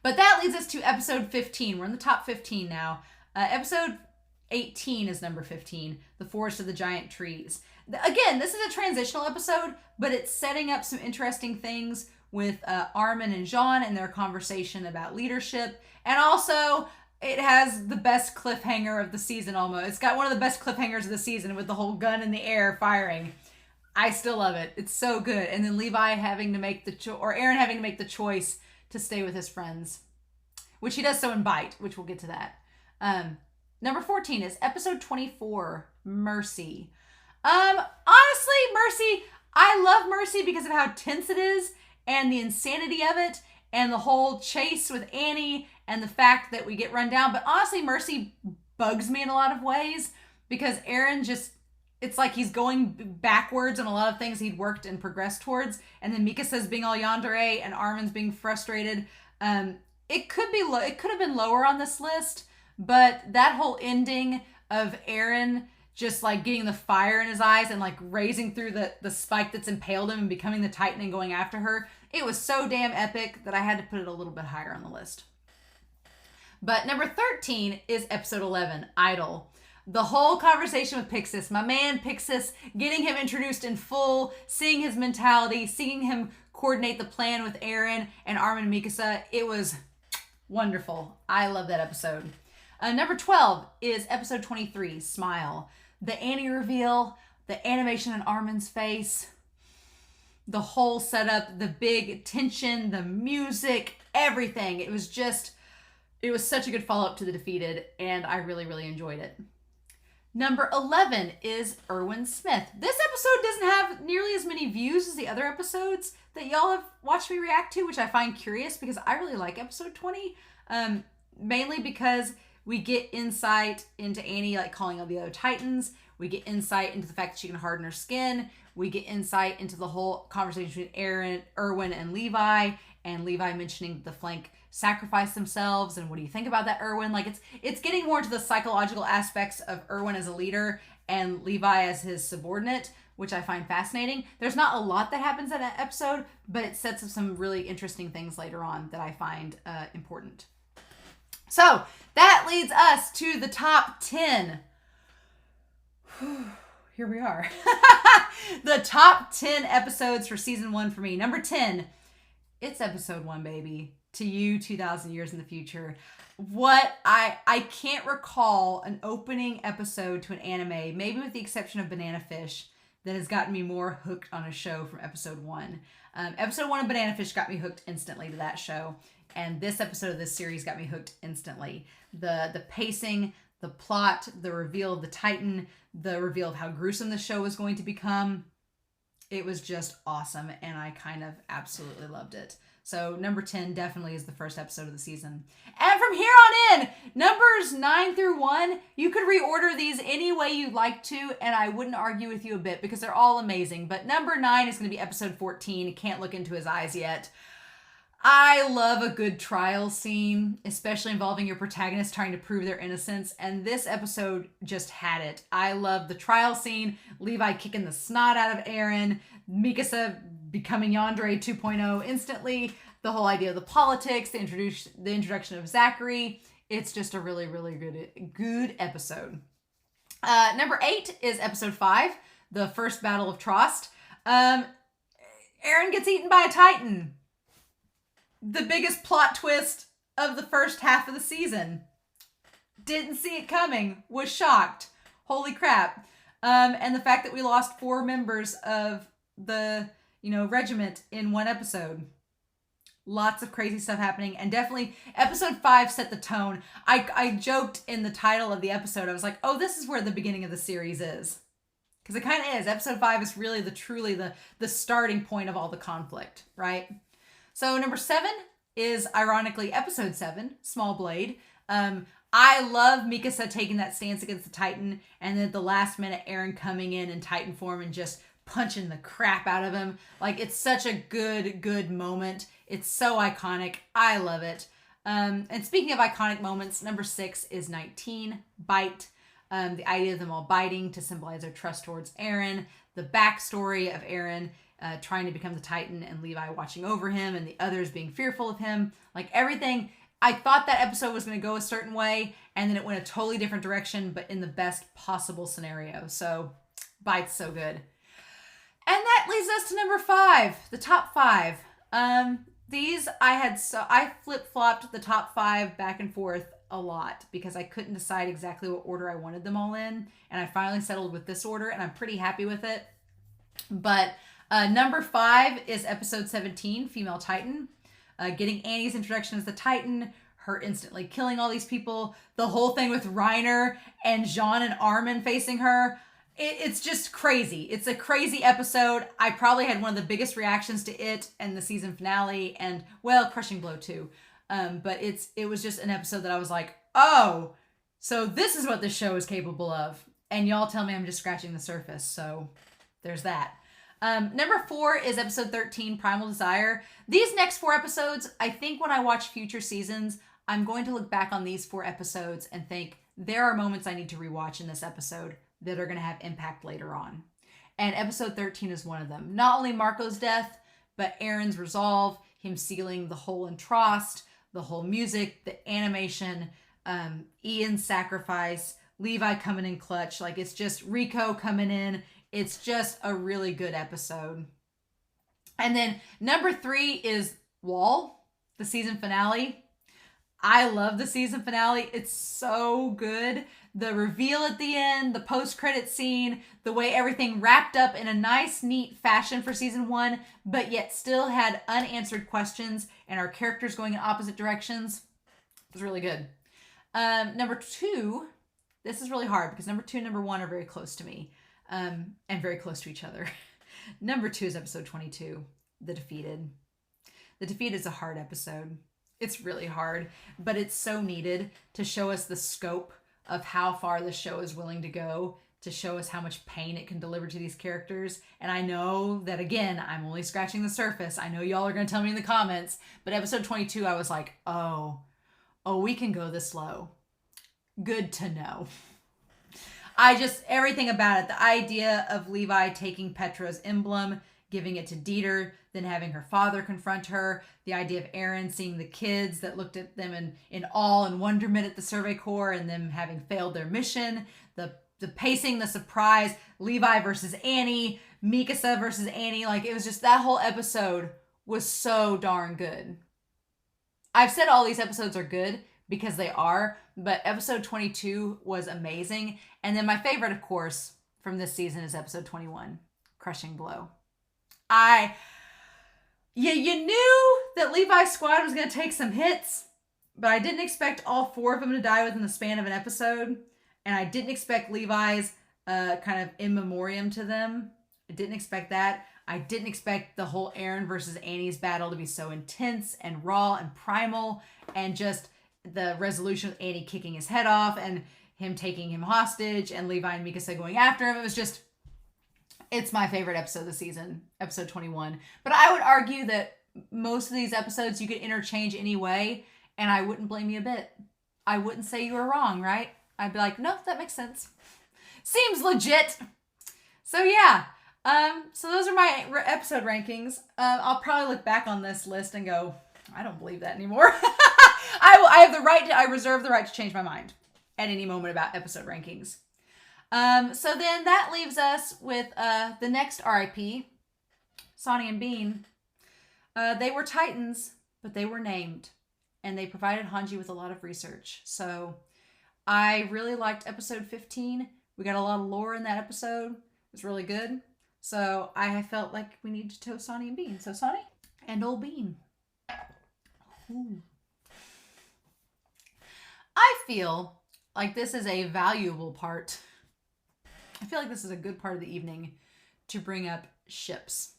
But that leads us to episode 15. We're in the top 15 now. Episode 18 is number 15, The Forest of the Giant Trees. Again, this is a transitional episode, but it's setting up some interesting things with Armin and Jean and their conversation about leadership. And also, it has the best cliffhanger of the season almost. It's got one of the best cliffhangers of the season with the whole gun in the air firing. I still love it. It's so good. And then Levi having to make Aaron having to make the choice to stay with his friends, which he does so in Bite, which we'll get to that. Number 14 is episode 24, Mercy. Honestly, Mercy, I love Mercy because of how tense it is and the insanity of it and the whole chase with Annie and the fact that we get run down. But honestly, Mercy bugs me in a lot of ways because Aaron just, it's like he's going backwards on a lot of things he'd worked and progressed towards. And then Mikasa's being all yandere and Armin's being frustrated. It could be it could have been lower on this list, but that whole ending of Aaron just like getting the fire in his eyes and like raising through the spike that's impaled him and becoming the Titan and going after her. It was so damn epic that I had to put it a little bit higher on the list. But number 13 is episode 11, Idol. The whole conversation with Pixis, my man Pixis, getting him introduced in full, seeing his mentality, seeing him coordinate the plan with Aaron and Armin and Mikasa. It was wonderful. I love that episode. Number 12 is episode 23, Smile. The Annie reveal, the animation on Armin's face, the whole setup, the big tension, the music, everything. It was such a good follow-up to The Defeated, and I really, really enjoyed it. Number 11 is Erwin Smith. This episode doesn't have nearly as many views as the other episodes that y'all have watched me react to, which I find curious because I really like episode 20, mainly because we get insight into Annie like calling all the other Titans. We get insight into the fact that she can harden her skin. We get insight into the whole conversation between Erwin, and Levi mentioning that the flank sacrificed themselves. And what do you think about that, Erwin? Like it's getting more into the psychological aspects of Erwin as a leader and Levi as his subordinate, which I find fascinating. There's not a lot that happens in that episode, but it sets up some really interesting things later on that I find important. So that leads us to the top 10. Here we are. The top 10 episodes for season 1 for me. Number 10, it's episode 1, baby. To you, 2,000 years in the future. I can't recall an opening episode to an anime, maybe with the exception of Banana Fish, that has gotten me more hooked on a show from episode 1. Episode 1 of Banana Fish got me hooked instantly to that show. And this episode of this series got me hooked instantly. The pacing, the plot, the reveal of the Titan, the reveal of how gruesome the show was going to become. It was just awesome, and I kind of absolutely loved it. So number 10 definitely is the first episode of the season. And from here on in, numbers 9 through 1, you could reorder these any way you'd like to, and I wouldn't argue with you a bit because they're all amazing. But number 9 is going to be episode 14. Can't look into his eyes yet. I love a good trial scene, especially involving your protagonist trying to prove their innocence, and this episode just had it. I love the trial scene, Levi kicking the snot out of Aaron, Mikasa becoming Yandere 2.0 instantly, the whole idea of the politics, the introduction of Zachary. It's just a really, really good episode. Number 8 is episode 5, the first battle of Trost. Aaron gets eaten by a Titan. The biggest plot twist of the first half of the season. Didn't see it coming. Was shocked. Holy crap. And the fact that we lost 4 members of the, regiment in one episode. Lots of crazy stuff happening. And definitely episode 5 set the tone. I joked in the title of the episode. I was like, oh, this is where the beginning of the series is. Because it kind of is. Episode 5 is really truly the starting point of all the conflict, right? So number 7 is, ironically, episode 7, Small Blade. I love Mikasa taking that stance against the Titan, and then at the last minute, Aaron coming in Titan form and just punching the crap out of him. Like, it's such a good moment. It's so iconic. I love it. And speaking of iconic moments, number 6 is 19, Bite. The idea of them all biting to symbolize their trust towards Aaron. The backstory of Aaron trying to become the Titan and Levi watching over him and the others being fearful of him. Like everything, I thought that episode was going to go a certain way and then it went a totally different direction, but in the best possible scenario. So Bite's so good. And that leads us to number 5, the top 5. These I flip-flopped the top 5 back and forth a lot because I couldn't decide exactly what order I wanted them all in. And I finally settled with this order and I'm pretty happy with it. But number 5 is episode 17, Female Titan. Getting Annie's introduction as the Titan, her instantly killing all these people, the whole thing with Reiner and Jean and Armin facing her. It's just crazy. It's a crazy episode. I probably had one of the biggest reactions to it and the season finale, and well, Crushing Blow too. But it was just an episode that I was like, oh, so this is what this show is capable of. And y'all tell me I'm just scratching the surface. So there's that. Number 4 is episode 13, Primal Desire. These next 4 episodes, I think when I watch future seasons, I'm going to look back on these 4 episodes and think there are moments I need to rewatch in this episode that are going to have impact later on. And episode 13 is one of them. Not only Marco's death, but Aaron's resolve, him sealing the hole in Trost, the whole music, the animation, Ian's sacrifice, Levi coming in clutch. Like, it's just Rico coming in. It's just a really good episode. And then number 3 is Wall, the season finale. I love the season finale. It's so good. The reveal at the end, the post-credit scene, the way everything wrapped up in a nice, neat fashion for season 1, but yet still had unanswered questions and our characters going in opposite directions. It was really good. Number 2, this is really hard because number 2 and number 1 are very close to me, and very close to each other. Number 2 is episode 22, The Defeated. The Defeated is a hard episode. It's really hard, but it's so needed to show us the scope of how far the show is willing to go, to show us how much pain it can deliver to these characters. And I know that, again, I'm only scratching the surface. I know y'all are going to tell me in the comments, but episode 22, I was like, oh, we can go this low. Good to know. Everything about it, the idea of Levi taking Petra's emblem, giving it to Dieter, then having her father confront her, the idea of Aaron seeing the kids that looked at them in awe and wonderment at the Survey Corps and them having failed their mission, the pacing, the surprise, Levi versus Annie, Mikasa versus Annie, like it was just, that whole episode was so darn good. I've said all these episodes are good because they are, but episode 22 was amazing. And then my favorite, of course, from this season is episode 21, Crushing Blow. You knew that Levi's squad was going to take some hits, but I didn't expect all 4 of them to die within the span of an episode. And I didn't expect Levi's kind of in memoriam to them. I didn't expect that. I didn't expect the whole Aaron versus Annie's battle to be so intense and raw and primal, and just the resolution with Annie kicking his head off and him taking him hostage and Levi and Mikasa going after him. It was just, it's my favorite episode of the season, episode 21. But I would argue that most of these episodes you could interchange anyway, and I wouldn't blame you a bit. I wouldn't say you were wrong, right? I'd be like, no, that makes sense. Seems legit. So yeah, so those are my episode rankings. I'll probably look back on this list and go, I don't believe that anymore. I reserve the right to change my mind at any moment about episode rankings. So then that leaves us with the next RIP, Sonny and Bean. They were Titans, but they were named, and they provided Hanji with a lot of research. So I really liked episode 15. We got a lot of lore in that episode. It was really good. So I felt like we needed to toast Sonny and Bean. So Sonny and old Bean. Ooh. I feel like this is a valuable part. I feel like this is a good part of the evening to bring up ships.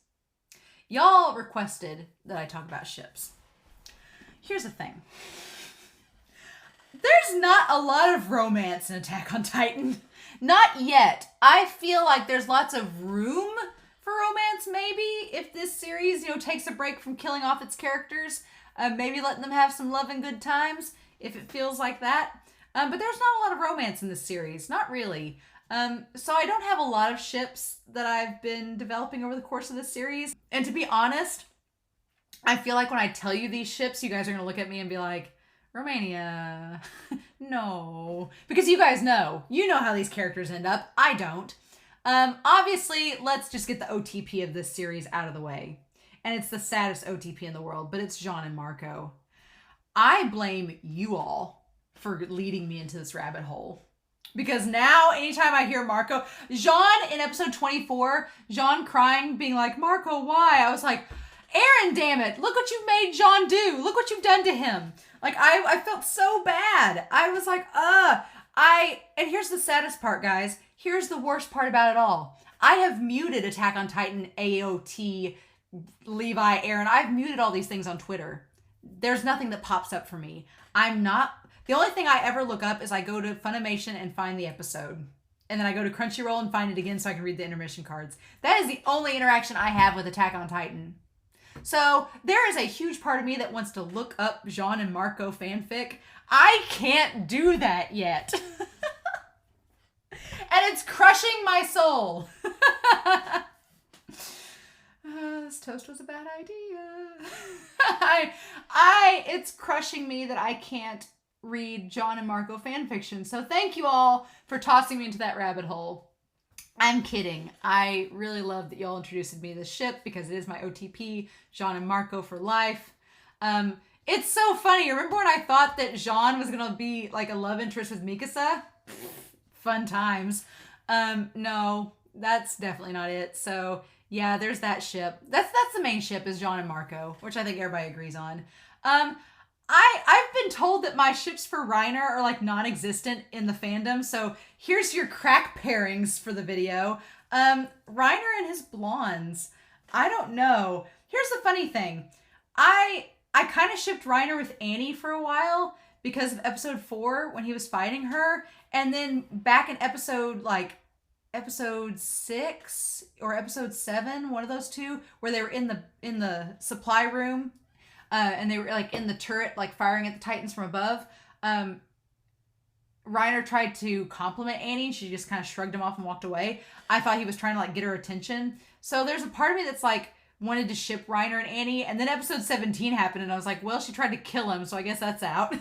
Y'all requested that I talk about ships. Here's the thing. There's not a lot of romance in Attack on Titan. Not yet. I feel like there's lots of room for romance, maybe, if this series, takes a break from killing off its characters. Maybe letting them have some love and good times, if it feels like that. But there's not a lot of romance in this series. Not really. So I don't have a lot of ships that I've been developing over the course of this series. And to be honest, I feel like when I tell you these ships, you guys are going to look at me and be like, Romania, no. Because you guys know. You know how these characters end up. I don't. Obviously, let's just get the OTP of this series out of the way. And it's the saddest OTP in the world, but it's Jean and Marco. I blame you all for leading me into this rabbit hole. Because now, anytime I hear Marco, Jean in episode 24, Jean crying, being like, Marco, why? I was like, Aaron, damn it. Look what you've made Jean do. Look what you've done to him. Like, I felt so bad. I was like, And here's the saddest part, guys. Here's the worst part about it all. I have muted Attack on Titan, AOT, Levi, Aaron. I've muted all these things on Twitter. There's nothing that pops up for me. The only thing I ever look up is I go to Funimation and find the episode. And then I go to Crunchyroll and find it again so I can read the intermission cards. That is the only interaction I have with Attack on Titan. So there is a huge part of me that wants to look up Jean and Marco fanfic. I can't do that yet. And it's crushing my soul. This toast was a bad idea. It's crushing me that I can't read John and Marco fanfiction. So thank you all for tossing me into that rabbit hole. I'm kidding. I really love that y'all introduced me to this ship because it is my OTP, Jean and Marco for life. It's so funny. Remember when I thought that Jean was going to be like a love interest with Mikasa? Fun times. No, that's definitely not it. So yeah, there's that ship. That's the main ship is Jean and Marco, which I think everybody agrees on. I've been told that my ships for Reiner are like non-existent in the fandom. So here's your crack pairings for the video. Reiner and his blondes. I don't know. Here's the funny thing. I kind of shipped Reiner with Annie for a while because of episode 4 when he was fighting her. And then back in episode 6 or episode 7, one of those two, where they were in the supply room. And they were like in the turret, like firing at the Titans from above. Reiner tried to compliment Annie. She just kind of shrugged him off and walked away. I thought he was trying to like get her attention. So there's a part of me that's like wanted to ship Reiner and Annie. And then episode 17 happened and I was like, well, she tried to kill him. So I guess that's out.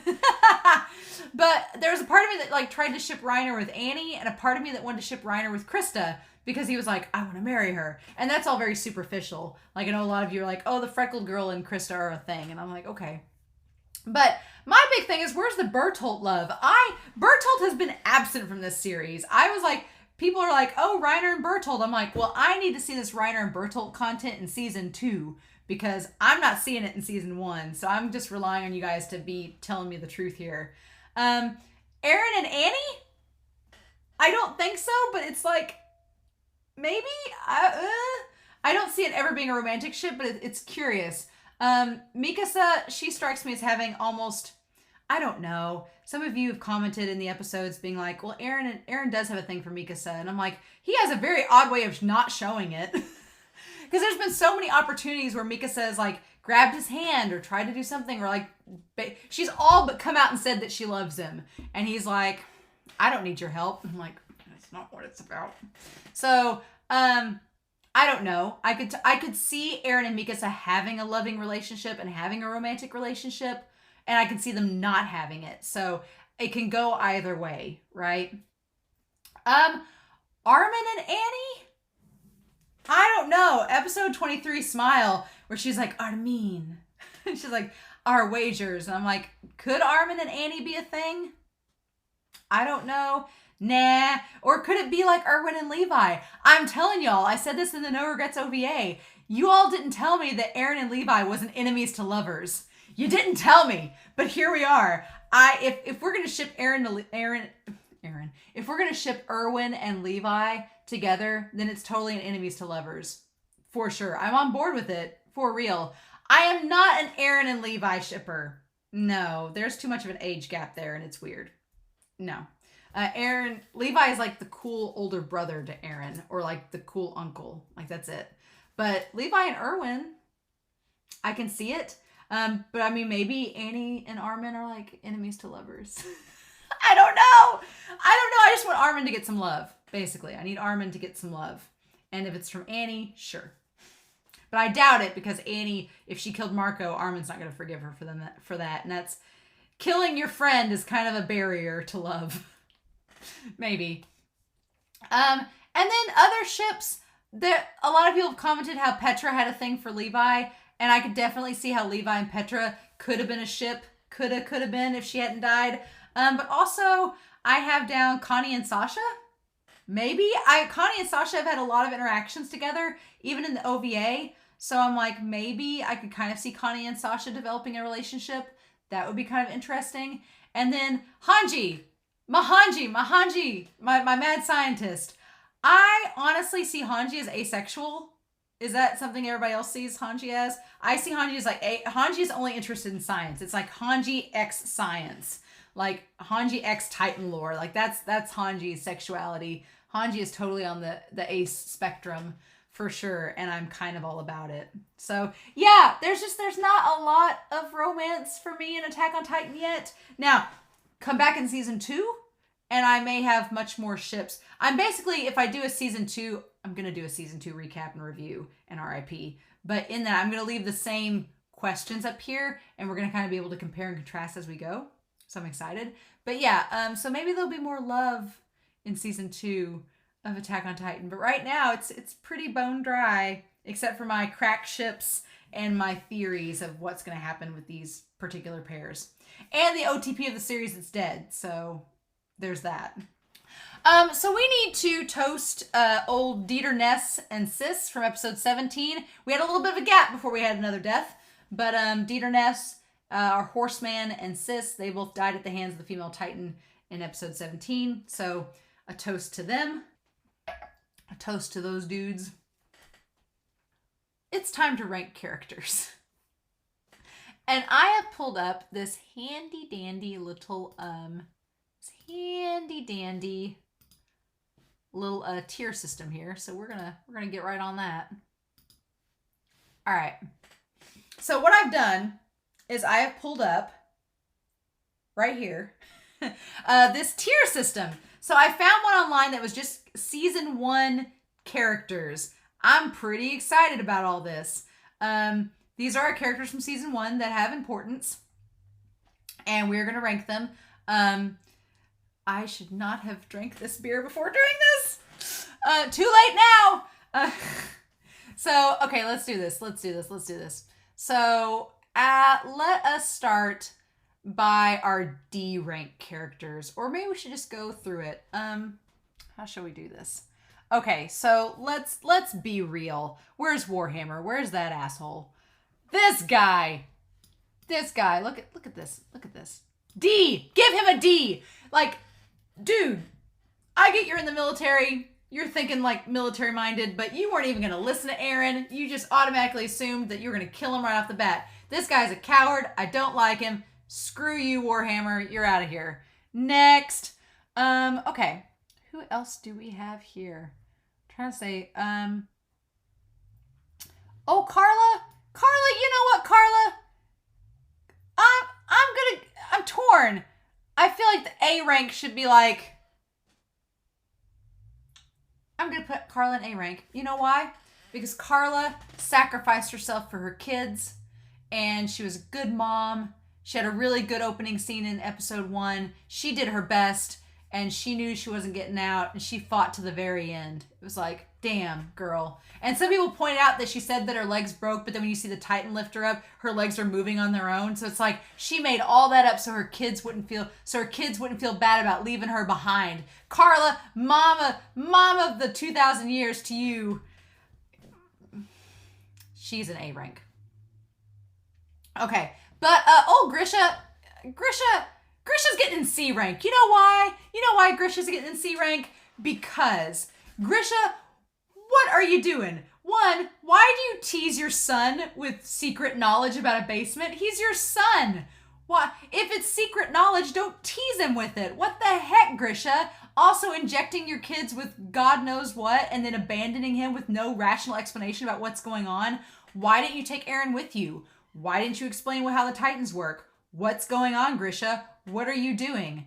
But there's a part of me that like tried to ship Reiner with Annie and a part of me that wanted to ship Reiner with Krista. Because he was like, I want to marry her. And that's all very superficial. Like, I know a lot of you are like, oh, the freckled girl and Krista are a thing. And I'm like, okay. But my big thing is, where's the Bertolt love? Bertolt has been absent from this series. I was like, people are like, oh, Reiner and Bertolt. I'm like, well, I need to see this Reiner and Bertolt content in season 2. Because I'm not seeing it in season 1. So I'm just relying on you guys to be telling me the truth here. Aaron and Annie? I don't think so, but it's like... Maybe? I don't see it ever being a romantic ship, but it's curious. Mikasa, she strikes me as having almost, I don't know. Some of you have commented in the episodes being like, well, Aaron does have a thing for Mikasa. And I'm like, he has a very odd way of not showing it. Because there's been so many opportunities where Mikasa has like grabbed his hand or tried to do something or like, she's all but come out and said that she loves him. And he's like, I don't need your help. I'm like, that's not what it's about. So, I don't know. I could see Aaron and Mikasa having a loving relationship and having a romantic relationship, and I could see them not having it. So it can go either way, right? Armin and Annie? I don't know. Episode 23, Smile, where she's like, Armin. She's like, our wagers. And I'm like, could Armin and Annie be a thing? I don't know. Nah. Or could it be like Erwin and Levi? I'm telling y'all, I said this in the No Regrets OVA. You all didn't tell me that Aaron and Levi wasn't enemies to lovers. You didn't tell me, but here we are. If we're gonna ship if we're gonna ship Erwin and Levi together, then it's totally an enemies to lovers, for sure. I'm on board with it, for real. I am not an Aaron and Levi shipper. No, there's too much of an age gap there, and it's weird. No. Levi is like the cool older brother to Aaron, or like the cool uncle. Like, that's it. But Levi and Erwin, I can see it. But I mean, maybe Annie and Armin are like enemies to lovers. I don't know. I just want Armin to get some love, basically. I need Armin to get some love. And if it's from Annie, sure. But I doubt it, because Annie, if she killed Marco, Armin's not going to forgive her for that. And that's, killing your friend is kind of a barrier to love. Maybe. And then other ships, that a lot of people have commented how Petra had a thing for Levi, and I could definitely see how Levi and Petra could have been a ship. Could have been if she hadn't died. But also, I have down Connie and Sasha. Maybe. Connie and Sasha have had a lot of interactions together, even in the OVA. So I'm like, maybe I could kind of see Connie and Sasha developing a relationship. That would be kind of interesting. And then Hanji. Mahanji, my mad scientist. I honestly see Hanji as asexual. Is that something everybody else sees Hanji as? I see Hanji as like Hanji is only interested in science. It's like Hanji X science, like Hanji X Titan lore. Like that's Hanji's sexuality. Hanji is totally on the ace spectrum for sure, and I'm kind of all about it. So yeah, there's not a lot of romance for me in Attack on Titan yet. Now, come back in season 2, and I may have much more ships. I'm basically, if I do a season 2, I'm going to do a season 2 recap and review and RIP. But in that, I'm going to leave the same questions up here, and we're going to kind of be able to compare and contrast as we go. So I'm excited. But yeah, so maybe there'll be more love in season 2 of Attack on Titan. But right now, it's pretty bone dry, except for my crack ships and my theories of what's going to happen with these particular pairs. And the OTP of the series is dead, so there's that. So we need to toast old Dieter Ness and Sis from episode 17. We had a little bit of a gap before we had another death, but Dieter Ness, our horseman, and Sis, they both died at the hands of the female Titan in episode 17. So a toast to them. A toast to those dudes. It's time to rank characters. And I have pulled up this handy dandy little tier system here. So we're gonna get right on that. All right. So what I've done is I have pulled up right here this tier system. So I found one online that was just season 1 characters. I'm pretty excited about all this. These are our characters from season 1 that have importance, and we're gonna rank them. I should not have drank this beer before doing this. Too late now. So, okay, let's do this. So, let us start by our D rank characters, or maybe we should just go through it. How shall we do this? Okay, so let's be real. Where's Warhammer? Where's that asshole? This guy. Look at this. D. Give him a D. Like, dude, I get you're in the military. You're thinking like military minded, but you weren't even going to listen to Aaron. You just automatically assumed that you were going to kill him right off the bat. This guy's a coward. I don't like him. Screw you, Warhammer. You're out of here. Next. Okay. Who else do we have here? I'm trying to say, oh, Carla. Carla, you know what, Carla? I'm torn. I feel like the A rank should be like, I'm going to put Carla in A rank. You know why? Because Carla sacrificed herself for her kids, and she was a good mom. She had a really good opening scene in episode 1. She did her best, and she knew she wasn't getting out, and she fought to the very end. It was like, damn, girl. And some people pointed out that she said that her legs broke, but then when you see the Titan lift her up, her legs are moving on their own. So it's like she made all that up so her kids wouldn't feel bad about leaving her behind. Carla, mom of the 2,000 years to you. She's an A rank. Okay. But Grisha's getting in C rank. You know why? Grisha's getting in C rank? Because Grisha, what are you doing? One, why do you tease your son with secret knowledge about a basement? He's your son. Why? If it's secret knowledge, don't tease him with it. What the heck, Grisha? Also injecting your kids with God knows what and then abandoning him with no rational explanation about what's going on. Why didn't you take Aaron with you? Why didn't you explain how the Titans work? What's going on, Grisha? What are you doing?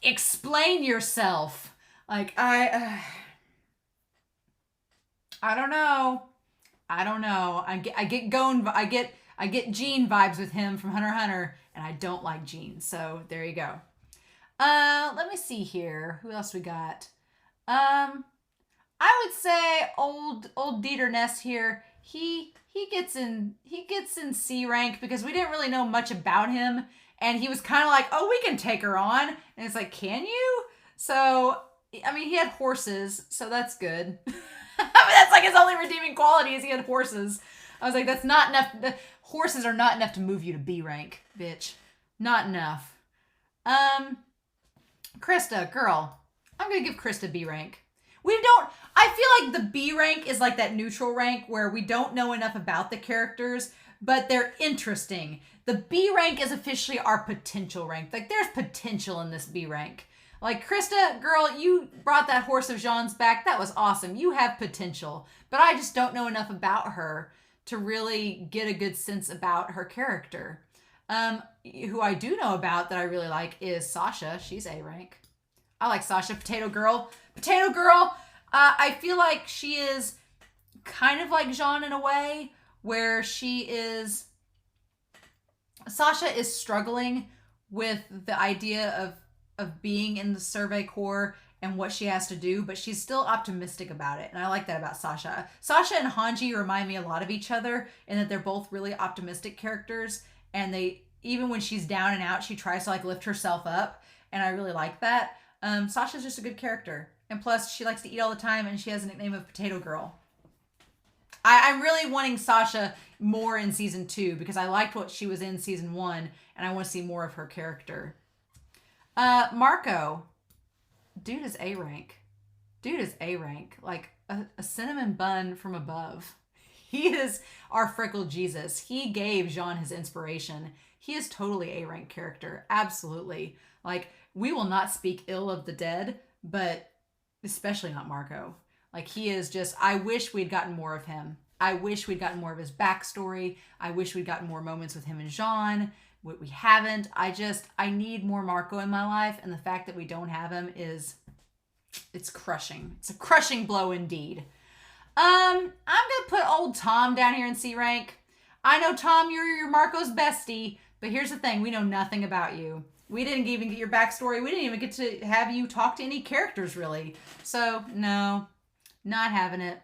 Explain yourself. Like, I don't know. I get Gene vibes with him from Hunter x Hunter, and I don't like Gene. So there you go. Let me see here. Who else we got? I would say old Dieter Ness here. He gets in C rank because we didn't really know much about him, and he was kind of like, oh, we can take her on, and it's like, can you? So I mean, he had horses, so that's good. I mean, that's like his only redeeming quality is he had horses. I was like, that's not enough. The horses are not enough to move you to B rank, bitch. Not enough. Krista, girl, I'm gonna give Krista B rank. We don't. I feel like the B rank is like that neutral rank where we don't know enough about the characters, but they're interesting. The B rank is officially our potential rank. Like there's potential in this B rank. Like Krista, girl, you brought that horse of Jean's back. That was awesome. You have potential, but I just don't know enough about her to really get a good sense about her character. Who I do know about that I really like is Sasha. She's A rank. I like Sasha. Potato Girl. Potato Girl, I feel like she is kind of like Jean in a way where Sasha is struggling with the idea of being in the Survey Corps and what she has to do, but she's still optimistic about it. And I like that about Sasha. Sasha and Hanji remind me a lot of each other in that they're both really optimistic characters. And even when she's down and out, she tries to like lift herself up. And I really like that. Sasha's just a good character. And plus, she likes to eat all the time, and she has a nickname of Potato Girl. I'm really wanting Sasha more in season 2 because I liked what she was in season 1, and I want to see more of her character. Marco. Dude is A rank. Dude is A rank. Like a cinnamon bun from above. He is our freckled Jesus. He gave Jean his inspiration. He is totally A rank character. Absolutely. Like, we will not speak ill of the dead, but especially not Marco. Like, he is just, I wish we'd gotten more of him. I wish we'd gotten more of his backstory. I wish we'd gotten more moments with him and Jean. We haven't. I need more Marco in my life, and the fact that we don't have him it's crushing. It's a crushing blow indeed. I'm gonna put old Tom down here in C rank. I know, Tom, you're Marco's bestie, but here's the thing, we know nothing about you. We didn't even get your backstory. We didn't even get to have you talk to any characters, really. So, no, not having it.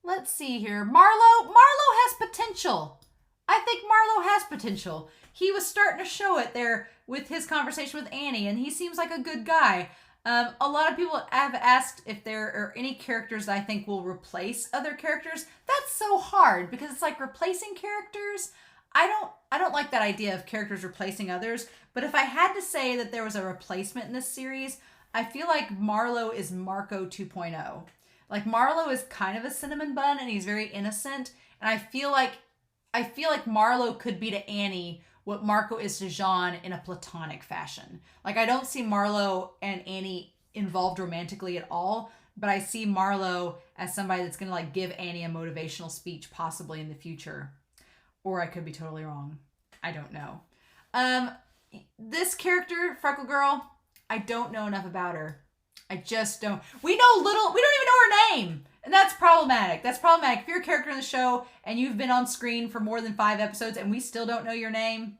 Let's see here. Marlo has potential. I think Marlo has potential. He was starting to show it there with his conversation with Annie, and he seems like a good guy. A lot of people have asked if there are any characters that I think will replace other characters. That's so hard because it's like replacing characters. I don't like that idea of characters replacing others, but if I had to say that there was a replacement in this series, I feel like Marlo is Marco 2.0. Like, Marlo is kind of a cinnamon bun and he's very innocent, and I feel like Marlo could be to Annie what Marco is to Jean in a platonic fashion. Like, I don't see Marlo and Annie involved romantically at all, but I see Marlo as somebody that's going to like give Annie a motivational speech possibly in the future. Or I could be totally wrong. I don't know. This character, Freckle Girl, I don't know enough about her. I just don't. We know little. We don't even know her name. And that's problematic. That's problematic. If you're a character in the show and you've been on screen for more than 5 episodes and we still don't know your name,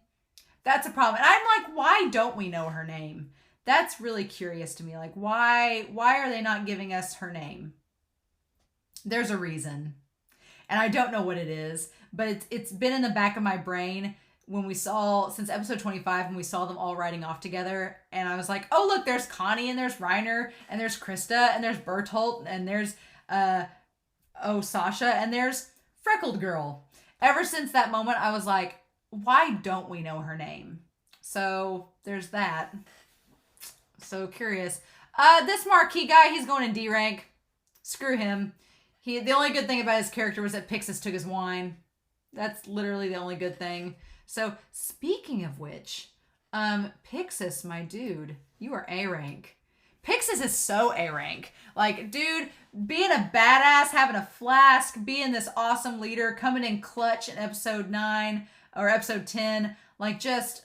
that's a problem. And I'm like, why don't we know her name? That's really curious to me. Like, why are they not giving us her name? There's a reason. And I don't know what it is, but it's been in the back of my brain when we saw, since episode 25, when we saw them all riding off together. And I was like, oh, look, there's Connie and there's Reiner and there's Krista and there's Bertolt and there's Sasha, and there's Freckled Girl. Ever since that moment, I was like, why don't we know her name? So there's that. So curious. This Marquis guy, he's going in D rank. Screw him. The only good thing about his character was that Pixis took his wine. That's literally the only good thing. So speaking of which, Pixis, my dude, you are A rank. Pixis is so A rank. Like, dude, being a badass, having a flask, being this awesome leader, coming in clutch in episode 9 or episode 10, like just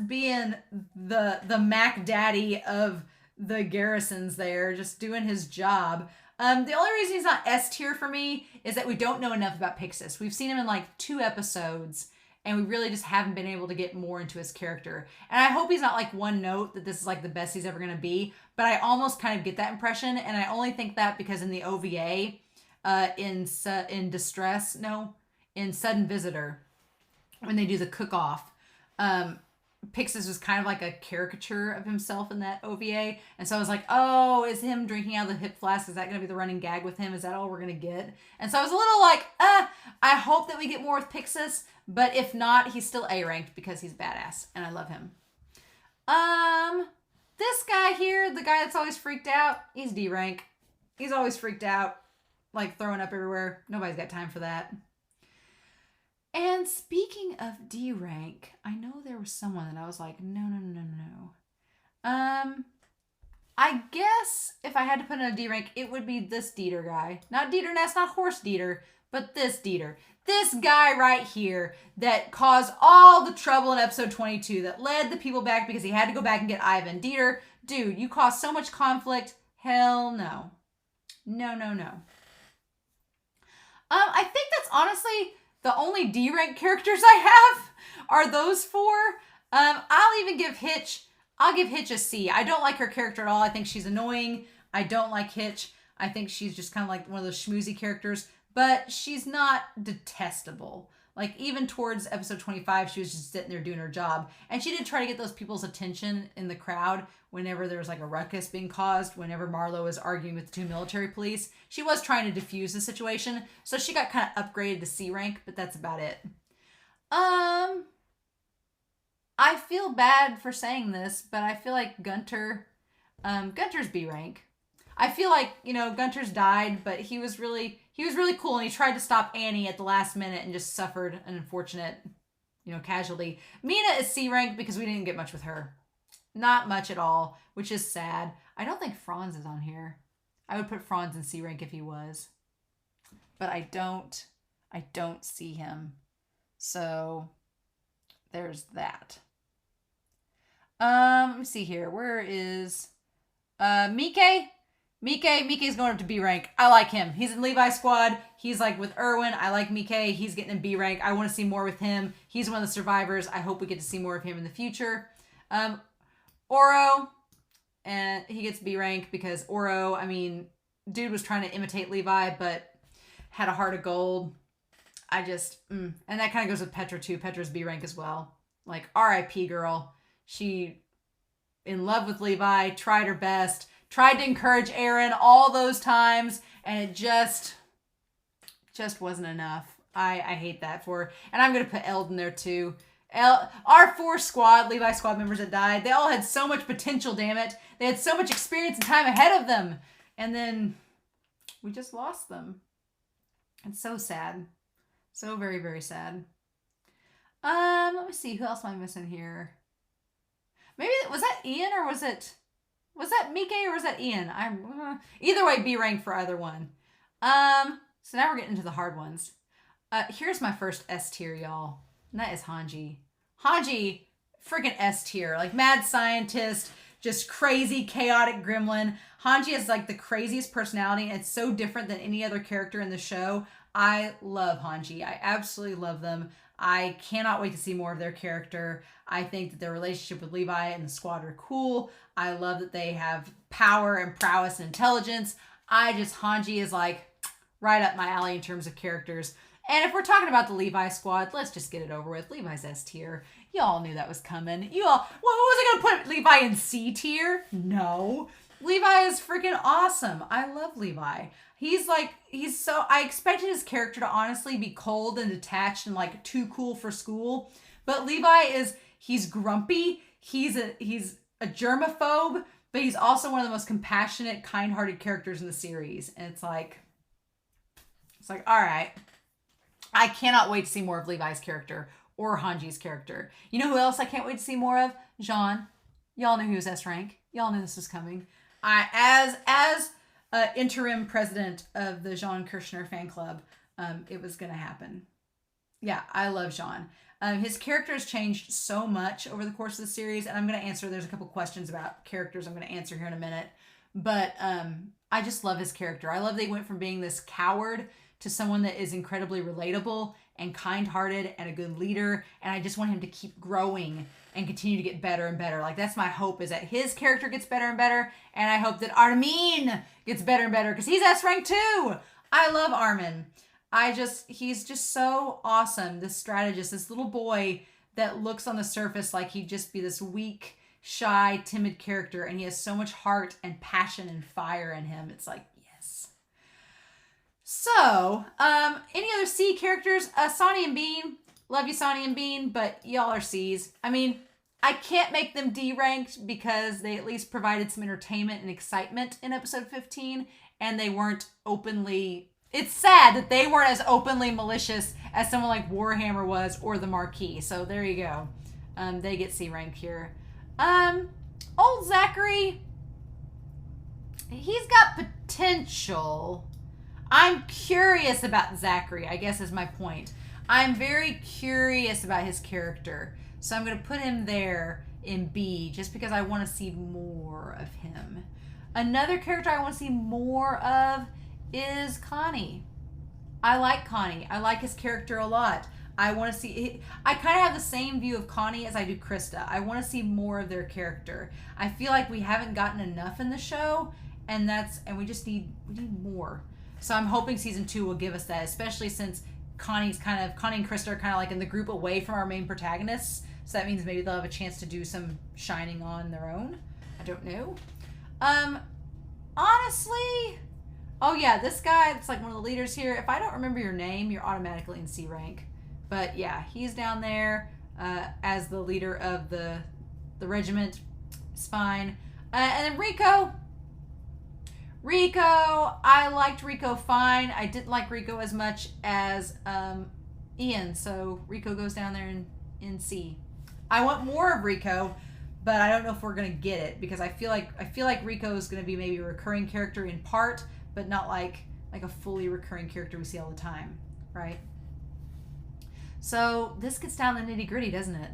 being the Mac Daddy of the garrisons there, just doing his job. The only reason he's not S tier for me is that we don't know enough about Pixis. We've seen him in like 2 episodes, and we really just haven't been able to get more into his character. And I hope he's not like one note that this is like the best he's ever going to be, but I almost kind of get that impression, and I only think that because in the OVA, in Sudden Visitor, when they do the cook-off, Pixis was kind of like a caricature of himself in that OVA. And so I was like, oh, is him drinking out of the hip flask, is that going to be the running gag with him? Is that all we're going to get? And so I was a little like, I hope that we get more with Pixis. But if not, he's still A-ranked because he's badass. And I love him. This guy here, the guy that's always freaked out, he's D-rank. He's always freaked out. Like throwing up everywhere. Nobody's got time for that. And speaking of D rank, I know there was someone that I was like, no. I guess if I had to put in a D rank, it would be this Dieter guy. Not Dieter Ness, not Horse Dieter, but this Dieter. This guy right here that caused all the trouble in episode 22, that led the people back because he had to go back and get Ivan. Dieter, dude, you caused so much conflict. Hell no. No. I think that's honestly the only D-rank characters I have are those four. I'll even give Hitch, I'll give Hitch a C. I don't like her character at all. I think she's annoying. I don't like Hitch. I think she's just kind of like one of those schmoozy characters, but she's not detestable. Like even towards episode 25, she was just sitting there doing her job. And she did try to get those people's attention in the crowd whenever there was like a ruckus being caused, whenever Marlo was arguing with the two military police. She was trying to diffuse the situation. So she got kind of upgraded to C rank, but that's about it. I feel bad for saying this, but I feel like Gunter, Gunter's B rank. I feel like, Gunter's died, but he was really cool, and he tried to stop Annie at the last minute and just suffered an unfortunate, casualty. Mina is C rank because we didn't get much with her. Not much at all, which is sad. I don't think Franz is on here. I would put Franz in C rank if he was. But I don't see him. So there's that. Let me see here. Where is Mike? Mike's going up to B rank. I like him. He's in Levi's squad. He's like with Erwin. I like Mike. He's getting in B rank. I want to see more with him. He's one of the survivors. I hope we get to see more of him in the future. Oro, and he gets B rank because Oro, dude was trying to imitate Levi, but had a heart of gold. And that kind of goes with Petra too. Petra's B rank as well. Like RIP girl. She in love with Levi, tried her best, tried to encourage Aaron all those times, and it just wasn't enough. I hate that for her. And I'm going to put Eldon there too. Our four Levi squad members that died, they all had so much potential, damn it. They had so much experience and time ahead of them. And then we just lost them. It's so sad. So very, very sad. Let me see. Who else am I missing here? Maybe, was that Ian or was that Mike or was that Ian? Either way, B rank for either one. So now we're getting into the hard ones. Here's my first S tier, y'all. And that is Hanji. Hanji, freaking S tier. Like mad scientist, just crazy, chaotic gremlin. Hanji is like the craziest personality, and it's so different than any other character in the show. I love Hanji. I absolutely love them. I cannot wait to see more of their character. I think that their relationship with Levi and the squad are cool. I love that they have power and prowess and intelligence. Hanji is like right up my alley in terms of characters. And if we're talking about the Levi squad, let's just get it over with. Levi's S tier. Y'all knew that was coming. Was I going to put Levi in C tier? No. Levi is freaking awesome. I love Levi. I expected his character to honestly be cold and detached and like too cool for school. But Levi he's grumpy. He's a germaphobe, but he's also one of the most compassionate, kind-hearted characters in the series. And it's like, all right. I cannot wait to see more of Levi's character or Hanji's character. You know who else I can't wait to see more of? Jean. Y'all knew he was S rank. Y'all knew this was coming. As interim president of the Jean Kirshner fan club, it was going to happen. Yeah, I love Jean. His character has changed so much over the course of the series, and I'm going to answer. There's a couple questions about characters I'm going to answer here in a minute. But I just love his character. I love that he went from being this coward to someone that is incredibly relatable and kind-hearted and a good leader. And I just want him to keep growing and continue to get better and better. Like, that's my hope, is that his character gets better and better. And I hope that Armin gets better and better because he's S rank too. I love Armin. He's just so awesome. This strategist, this little boy that looks on the surface like he'd just be this weak, shy, timid character, and he has so much heart and passion and fire in him. It's like, yes. So, any other C characters? Sonny and Bean. Love you, Sonny and Bean, but y'all are C's. I mean, I can't make them D-ranked because they at least provided some entertainment and excitement in episode 15, and they weren't openly... It's sad that they weren't as openly malicious as someone like Warhammer was or the Marquis. So there you go. They get C rank here. Old Zachary, he's got potential. I'm curious about Zachary, I guess is my point. I'm very curious about his character. So I'm going to put him there in B just because I want to see more of him. Another character I want to see more of is Connie. I like Connie. I like his character a lot. I want to see... I kind of have the same view of Connie as I do Krista. I want to see more of their character. I feel like we haven't gotten enough in the show, and we just need more. So I'm hoping season 2 will give us that, especially since Connie and Krista are kind of like in the group away from our main protagonists. So that means maybe they'll have a chance to do some shining on their own. I don't know. Honestly... Oh yeah, this guy, it's like one of the leaders here. If I don't remember your name, you're automatically in C rank. But yeah, he's down there as the leader of the regiment. It's fine. And then Rico. I liked Rico fine. I didn't like Rico as much as Ian, so Rico goes down there in C. I want more of Rico, but I don't know if we're gonna get it because I feel like Rico is gonna be maybe a recurring character in part, but not like a fully recurring character we see all the time, right? So this gets down to the nitty gritty, doesn't it?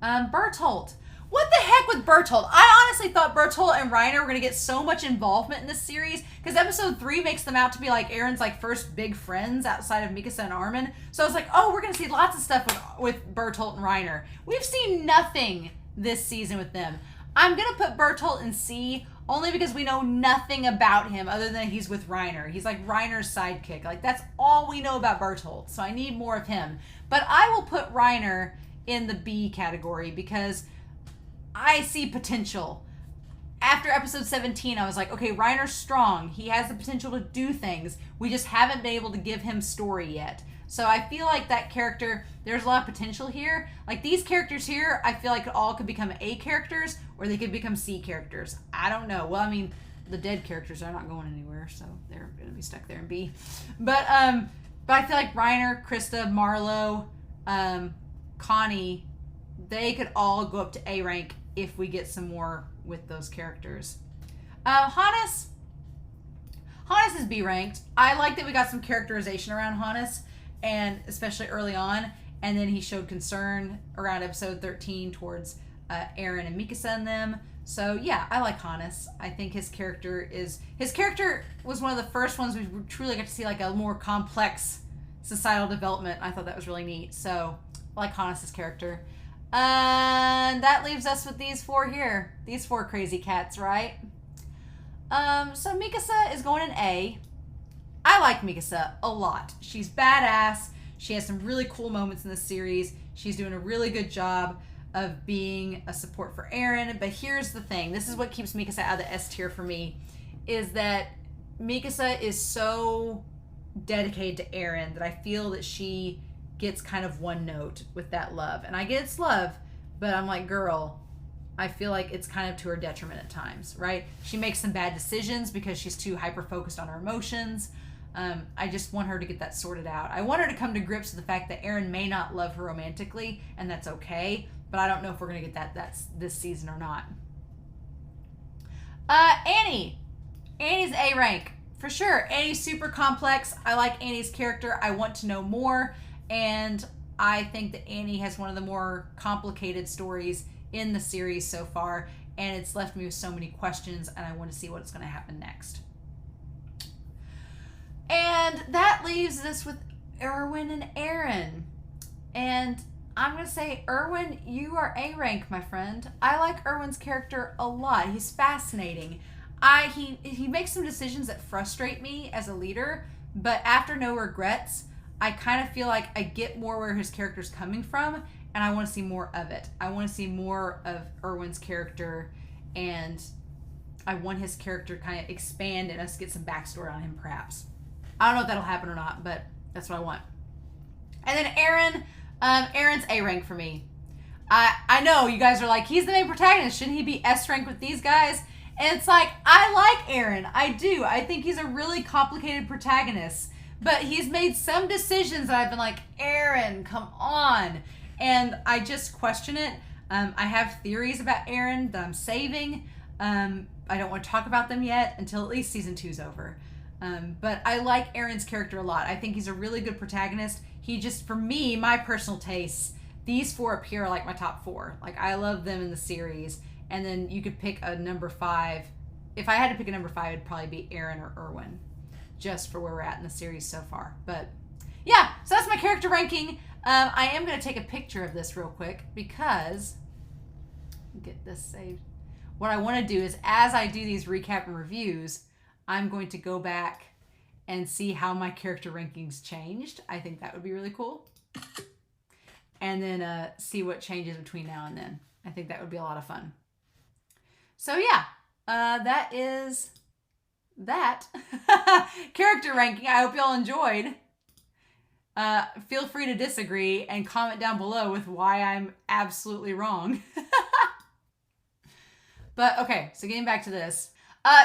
Bertolt. What the heck with Bertolt? I honestly thought Bertolt and Reiner were going to get so much involvement in this series because episode 3 makes them out to be like Aaron's like first big friends outside of Mikasa and Armin. So I was like, oh, we're going to see lots of stuff with Bertolt and Reiner. We've seen nothing this season with them. I'm going to put Bertolt in C only because we know nothing about him other than he's with Reiner. He's like Reiner's sidekick. Like that's all we know about Bertolt. So I need more of him. But I will put Reiner in the B category because I see potential. After episode 17, I was like, okay, Reiner's strong. He has the potential to do things. We just haven't been able to give him story yet. So I feel like that character, there's a lot of potential here. Like these characters here, I feel like all could become A characters or they could become C characters. I don't know. Well, I mean, the dead characters are not going anywhere, so they're going to be stuck there in B. But I feel like Reiner, Krista, Marlo, Connie, they could all go up to A rank if we get some more with those characters. Hannes is B ranked. I like that we got some characterization around Hannes, and especially early on, and then he showed concern around episode 13 towards Aaron and Mikasa and them. So yeah, I like Hannes. I think his character was one of the first ones we truly got to see like a more complex societal development. I thought that was really neat. So I like Hannes' character. And that leaves us with these four here. These four crazy cats, right? So Mikasa is going in A. I like Mikasa a lot. She's badass. She has some really cool moments in this series. She's doing a really good job of being a support for Aaron. But here's the thing. This is what keeps Mikasa out of the S tier for me, is that Mikasa is so dedicated to Aaron that I feel that she gets kind of one note with that love. And I get it's love, but I'm like, girl, I feel like it's kind of to her detriment at times, right? She makes some bad decisions because she's too hyper-focused on her emotions. I just want her to get that sorted out. I want her to come to grips with the fact that Aaron may not love her romantically, and that's okay, but I don't know if we're going to get that's this season or not. Annie. Annie's A rank, for sure. Annie's super complex. I like Annie's character. I want to know more, and I think that Annie has one of the more complicated stories in the series so far, and it's left me with so many questions, and I want to see what's going to happen next. And that leaves us with Erwin and Aaron. And I'm going to say, Erwin, you are A rank, my friend. I like Erwin's character a lot. He's fascinating. He makes some decisions that frustrate me as a leader, but after No Regrets, I kind of feel like I get more where his character's coming from, and I want to see more of it. I want to see more of Erwin's character, and I want his character kind of expand and us get some backstory on him, perhaps. I don't know if that'll happen or not, but that's what I want. And then Aaron, Aaron's A rank for me. I know you guys are like, he's the main protagonist. Shouldn't he be S rank with these guys? And it's like, I like Aaron. I do. I think he's a really complicated protagonist. But he's made some decisions that I've been like, Aaron, come on. And I just question it. I have theories about Aaron that I'm saving. I don't want to talk about them yet until at least season 2's over. But I like Aaron's character a lot. I think he's a really good protagonist. He just, for me, my personal tastes, these 4 up here are like my top 4. Like, I love them in the series. And then you could pick a number 5. If I had to pick a number 5, it'd probably be Aaron or Erwin, just for where we're at in the series so far. But yeah, so that's my character ranking. I am going to take a picture of this real quick because, get this saved. What I want to do is, as I do these recap and reviews, I'm going to go back and see how my character rankings changed. I think that would be really cool. And then see what changes between now and then. I think that would be a lot of fun. So yeah, that is that. Character ranking. I hope y'all enjoyed. Feel free to disagree and comment down below with why I'm absolutely wrong. But okay, so getting back to this.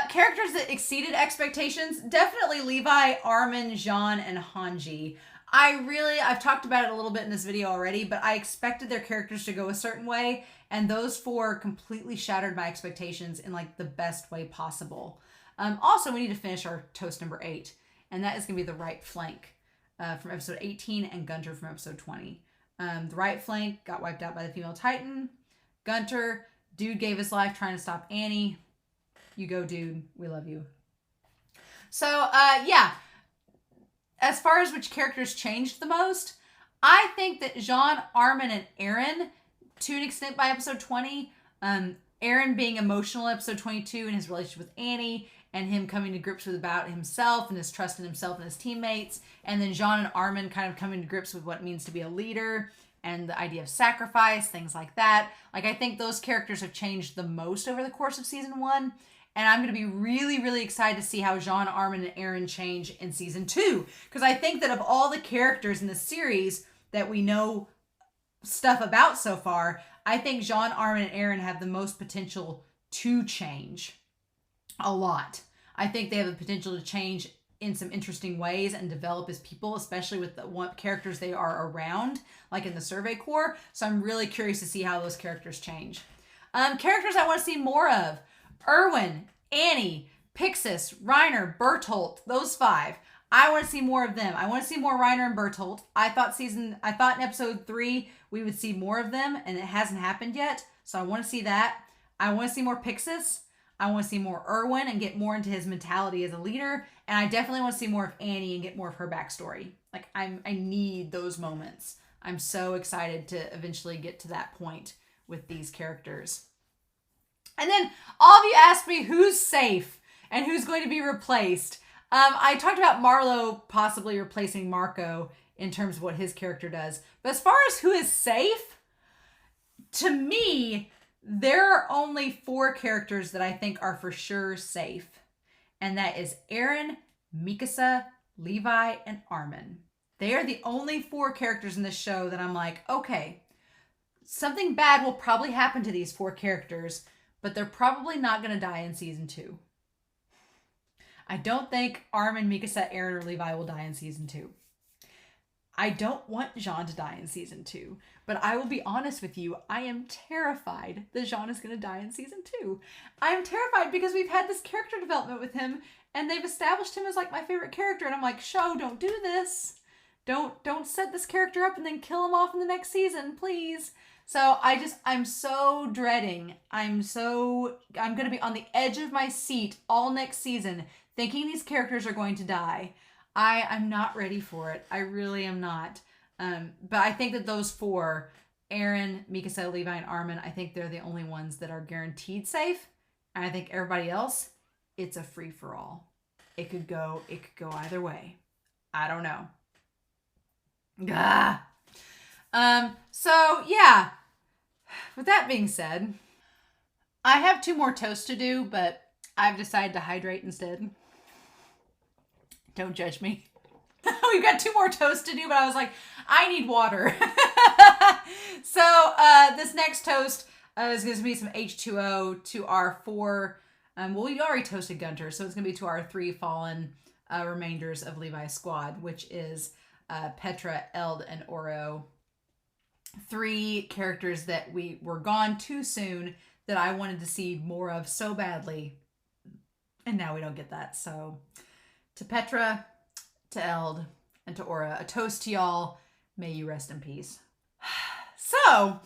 Characters that exceeded expectations, definitely Levi, Armin, Jean, and Hanji. I've talked about it a little bit in this video already, but I expected their characters to go a certain way, and those 4 completely shattered my expectations in like the best way possible. Also, we need to finish our toast number 8, and that is going to be the right flank from episode 18 and Gunter from episode 20. The right flank got wiped out by the female Titan. Gunter, dude gave his life trying to stop Annie. You go, dude. We love you. So, yeah. As far as which characters changed the most, I think that Jean, Armin, and Aaron, to an extent by episode 20, Aaron being emotional in episode 22 and his relationship with Annie, and him coming to grips with about himself and his trust in himself and his teammates, and then Jean and Armin kind of coming to grips with what it means to be a leader and the idea of sacrifice, things like that. Like, I think those characters have changed the most over the course of season 1. And I'm going to be really, really excited to see how Jean, Armin, and Aaron change in season 2. Because I think that of all the characters in the series that we know stuff about so far, I think Jean, Armin, and Aaron have the most potential to change a lot. I think they have the potential to change in some interesting ways and develop as people, especially with the characters they are around, like in the Survey Corps. So I'm really curious to see how those characters change. Characters I want to see more of. Erwin, Annie, Pixis, Reiner, Bertolt, those 5. I want to see more of them. I want to see more Reiner and Bertolt. I thought in episode 3 we would see more of them, and it hasn't happened yet. So I want to see that. I want to see more Pixis. I want to see more Erwin and get more into his mentality as a leader. And I definitely want to see more of Annie and get more of her backstory. Like, I need those moments. I'm so excited to eventually get to that point with these characters. And then all of you asked me who's safe and who's going to be replaced. I talked about Marlo possibly replacing Marco in terms of what his character does. But as far as who is safe, to me, there are only 4 characters that I think are for sure safe. And that is Aaron, Mikasa, Levi, and Armin. They are the only 4 characters in this show that I'm like, okay, something bad will probably happen to these 4 characters, but they're probably not going to die in season 2. I don't think Armin, Mikasa, Aaron, or Levi will die in season 2. I don't want Jean to die in season 2, but I will be honest with you, I am terrified that Jean is going to die in season 2. I am terrified because we've had this character development with him, and they've established him as like my favorite character, and I'm like, show, don't do this. Don't set this character up and then kill him off in the next season, please. So I'm so dreading. I'm going to be on the edge of my seat all next season thinking these characters are going to die. I'm not ready for it. I really am not. But I think that those 4, Aaron, Mikasa, Levi, and Armin, I think they're the only ones that are guaranteed safe. And I think everybody else, it's a free-for-all. It could go either way. I don't know. Gah. So yeah, with that being said, I have 2 more toasts to do, but I've decided to hydrate instead. Don't judge me. We've got 2 more toasts to do, but I was like, I need water. So this next toast is going to be some H2O to our 4. Well, we already toasted Gunter, so it's going to be to our 3 fallen remainders of Levi's squad, which is Petra, Eld, and Oro. 3 characters that we were gone too soon that I wanted to see more of so badly, and now we don't get that. So to Petra, to Eld, and to Ora, a toast to y'all. May you rest in peace. So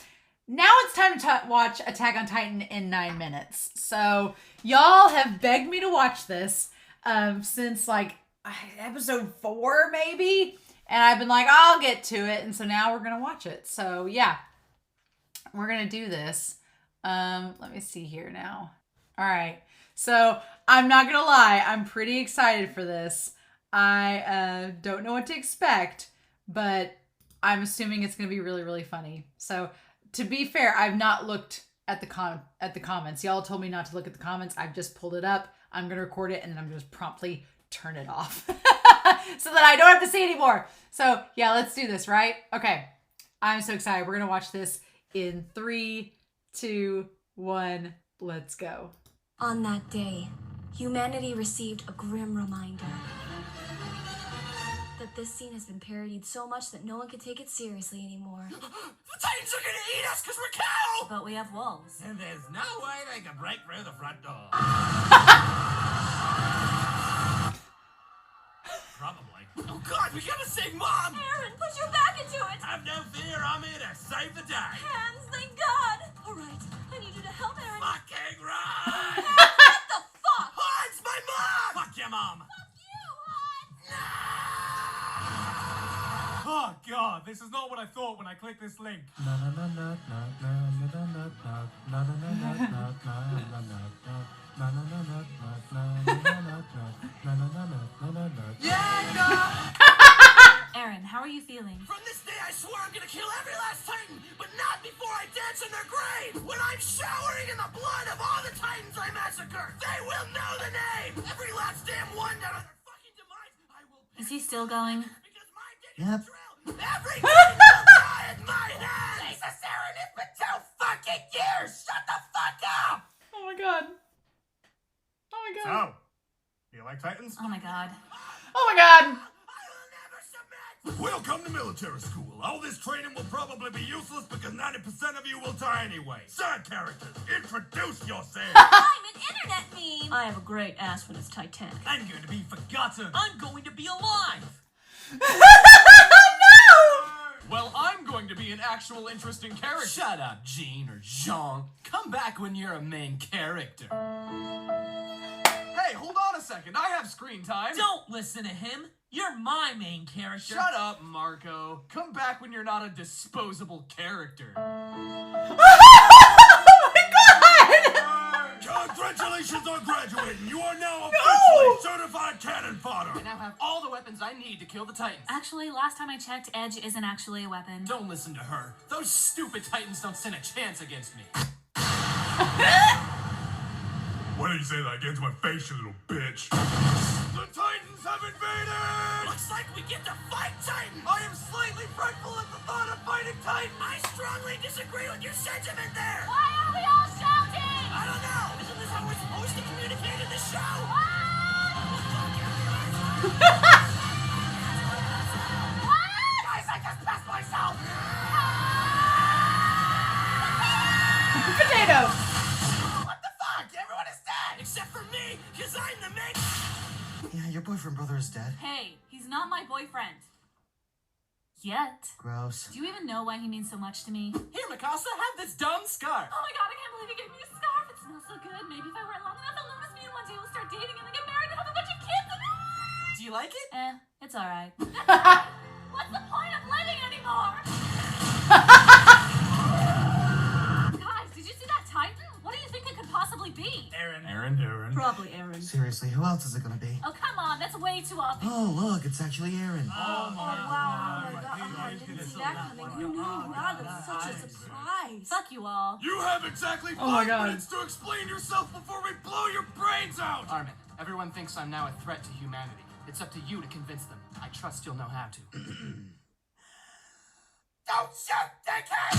now it's time to watch Attack on Titan in 9 minutes. So y'all have begged me to watch this since like episode 4 maybe. And I've been like, I'll get to it. And so now we're going to watch it. So yeah, we're going to do this. Let me see here now. All right. So I'm not going to lie. I'm pretty excited for this. I don't know what to expect, but I'm assuming it's going to be really, really funny. So to be fair, I've not looked at the comments. Y'all told me not to look at the comments. I've just pulled it up. I'm going to record it and then I'm just promptly turn it off so that I don't have to see anymore. So yeah, let's do this, right? Okay. I'm so excited. We're going to watch this in 3, 2, 1. Let's go. On that day, humanity received a grim reminder that this scene has been parodied so much that no one can take it seriously anymore. The Titans are gonna eat us because we're cow! But we have walls. And there's no way they can break through the front door. Probably. Oh God, we gotta save Mom! Aaron, put your back into it! Have no fear, I'm here to save the day. Hands, thank God! Alright, I need you to help Aaron. Fucking right! What the fuck? Hans, my mom! Fuck your mom! Fuck you, Hans! Oh God, this is not what I thought when I clicked this link. Aaron, how are you feeling? From this day I swear I'm gonna kill every last Titan, but not before I dance in their grave! When I'm showering in the blood of all the Titans I massacred, they will know the name! Every last damn one down to their fucking demise, I will Is he still going? because my dick is drill. Every Titan will die at my hands! Jesus, Aaron, it's been 2 fucking years! Shut the fuck up! Oh my God. Oh my God. So, do you like Titans? Oh my God. Oh my God. I will never submit! Welcome to military school. All this training will probably be useless because 90% of you will die anyway. Side characters, introduce yourself! I'm an internet meme! I have a great ass when it's Titanic. I'm going to be forgotten. I'm going to be alive. Well, I'm going to be an actual interesting character. Shut up, Jean or Jean. Come back when you're a main character. Hey, hold on a second. I have screen time. Don't listen to him. You're my main character. Shut up, Marco. Come back when you're not a disposable character. Oh my God. Congratulations on graduating. You are now officially certified cannon fodder. I now have all the weapons I need to kill the Titans. Actually, last time I checked, Edge isn't actually a weapon. Don't listen to her. Those stupid Titans don't stand a chance against me. Why don't you say that again to my face, you little bitch? The Titans have invaded! Looks like we get to fight Titan! I am slightly frightful at the thought of fighting Titan! I strongly disagree with your sentiment there! Why are we all shouting? I don't know! Isn't this how we're supposed to communicate in the show? Guys, I just pissed myself! Potato. What the fuck? Everyone is dead! Except for me, because I'm the main... Yeah, your boyfriend brother is dead. Hey, he's not my boyfriend. Yet. Gross. Do you even know why he means so much to me? Here, Mikasa, have this dumb scarf! Oh my God, I can't believe he gave me a scarf. It smells so good. Maybe if I wear it long enough, he'll notice me and one day we'll start dating and then get married and have a bunch of kids and... Do you like it? It's alright. What's the point of living anymore? Guys, did you see that Titan? What do you think it could possibly be? Aaron. Probably Aaron. Seriously, who else is it gonna be? Oh, come on, that's way too obvious. Oh, look, it's actually Aaron. Oh, wow. I didn't see that coming. Who knew? Wow, that's such a surprise. Fuck you all. You have exactly Oh my 5 God. minutes to explain yourself before we blow your brains out! Armin, everyone thinks I'm now a threat to humanity. It's up to you to convince them. I trust you'll know how to. Don't shoot, dickhead!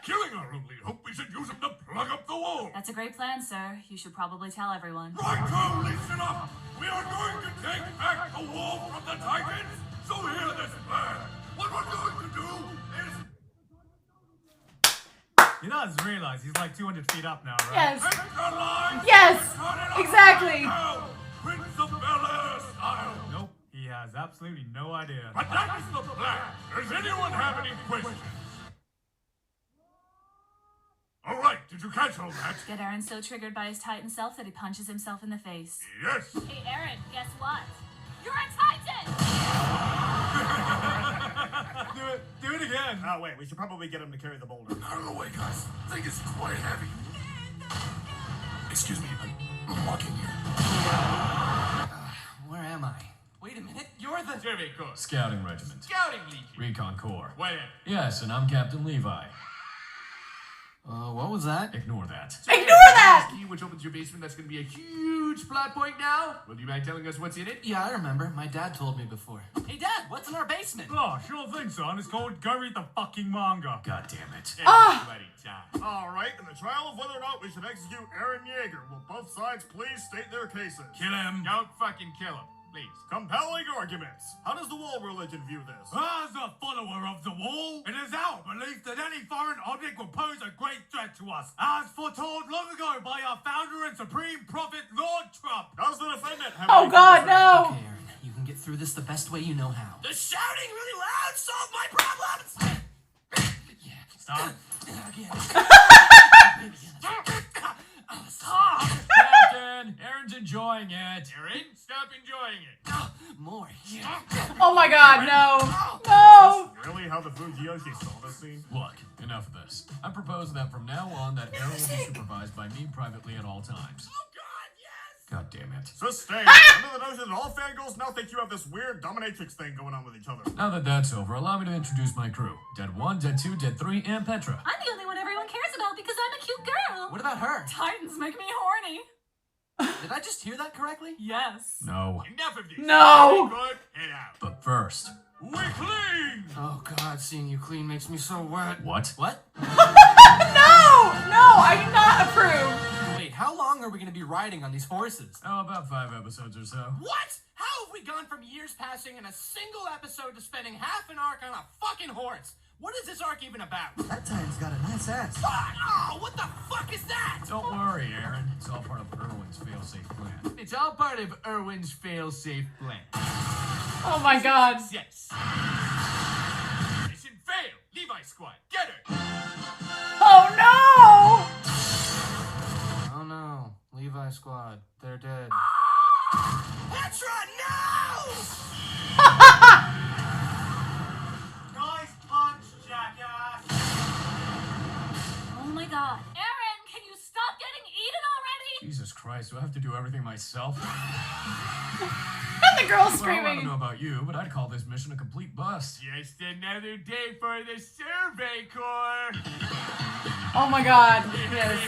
Killing our only hope, we should use him to plug up the wall! That's a great plan, sir. You should probably tell everyone. Right, listen up! We are going to take back the wall from the Titans! So hear this plan! What we're going to do is... You does realize he's like 200 feet up now, right? Yes. Take the line! Yes. and cut it Exactly. now! Prince of Bel-Air style! Nope, he has absolutely no idea. But that is the plan! Does anyone have any questions? Alright, did you catch all that? Get Aaron so triggered by his Titan self that he punches himself in the face. Yes! Hey, Aaron, guess what? You're a Titan! Do it again. Oh, wait, we should probably get him to carry the boulder. Out of the way, guys. I think it's quite heavy. Excuse me, I'm walking here. Where am I? Wait a minute, you're the... Survey Corps. Scouting Regiment. Scouting Legion. Recon Corps. Whatever. Yes, and I'm Captain Levi. What was that? Ignore that. Ignore that! Key which opens your basement, that's gonna be a huge plot point now. Will you mind telling us what's in it? Yeah, I remember. My dad told me before. Hey, Dad, what's in our basement? Oh, sure thing, son. It's called Go Read the Fucking Manga. God damn it. Everybody die. Alright, in the trial of whether or not we should execute Aaron Yeager, will both sides please state their cases? Kill him. Don't fucking kill him, please. Compelling arguments. How does the wall religion view this? As a follower of the wall, it is our belief that any foreign object will pose a great threat to us, as foretold long ago by our founder and supreme prophet, Lord Trump. Does the defendant have Oh anything God, to say? no! Okay, Aaron, you can get through this the best way you know how. Does shouting really loud solve my problems? Yeah. Stop. Captain! Aaron's enjoying it. Aaron, stop enjoying it. More. Yeah. Oh my God, no! No! Really? How the Fujioshi saw this scene? Look, enough of this. I propose that from now on that Aaron will be supervised by me privately at all times. Oh God, yes! God damn it. Sustained. Under the notion that all fangirls now think you have this weird dominatrix thing going on with each other. Now that that's over, allow me to introduce my crew. Dead 1, Dead 2, Dead 3, and Petra. I'm the only one everyone cares about because I'm a cute girl. What about her? Titans make me horny. Did I just hear that correctly? Yes. No. Enough of this. No! Good, head out. But first... We clean! Oh God, seeing you clean makes me so wet. What? What? No! No, I do not approve. Wait, how long are we gonna be riding on these horses? Oh, about 5 episodes or so. What? How have we gone from years passing in a single episode to spending half an arc on a fucking horse? What is this arc even about? That Titan's got a nice ass. Fuck! Oh, what the fuck is that? Don't worry, Aaron. It's all part of Irwin's fail-safe plan. It's all part of Irwin's fail-safe plan. Oh my God. Yes. Mission fail. Levi squad, get her. Oh no! Oh no, Levi squad, they're dead. Petra, no! Nice punch, jackass. Oh my God. Aaron, can you stop getting eaten already? Jesus Christ, do I have to do everything myself? And the girl Well, I don't screaming. know about you, but I'd call this mission a complete bust. Just another day for the Survey Corps. Oh my God. Yes.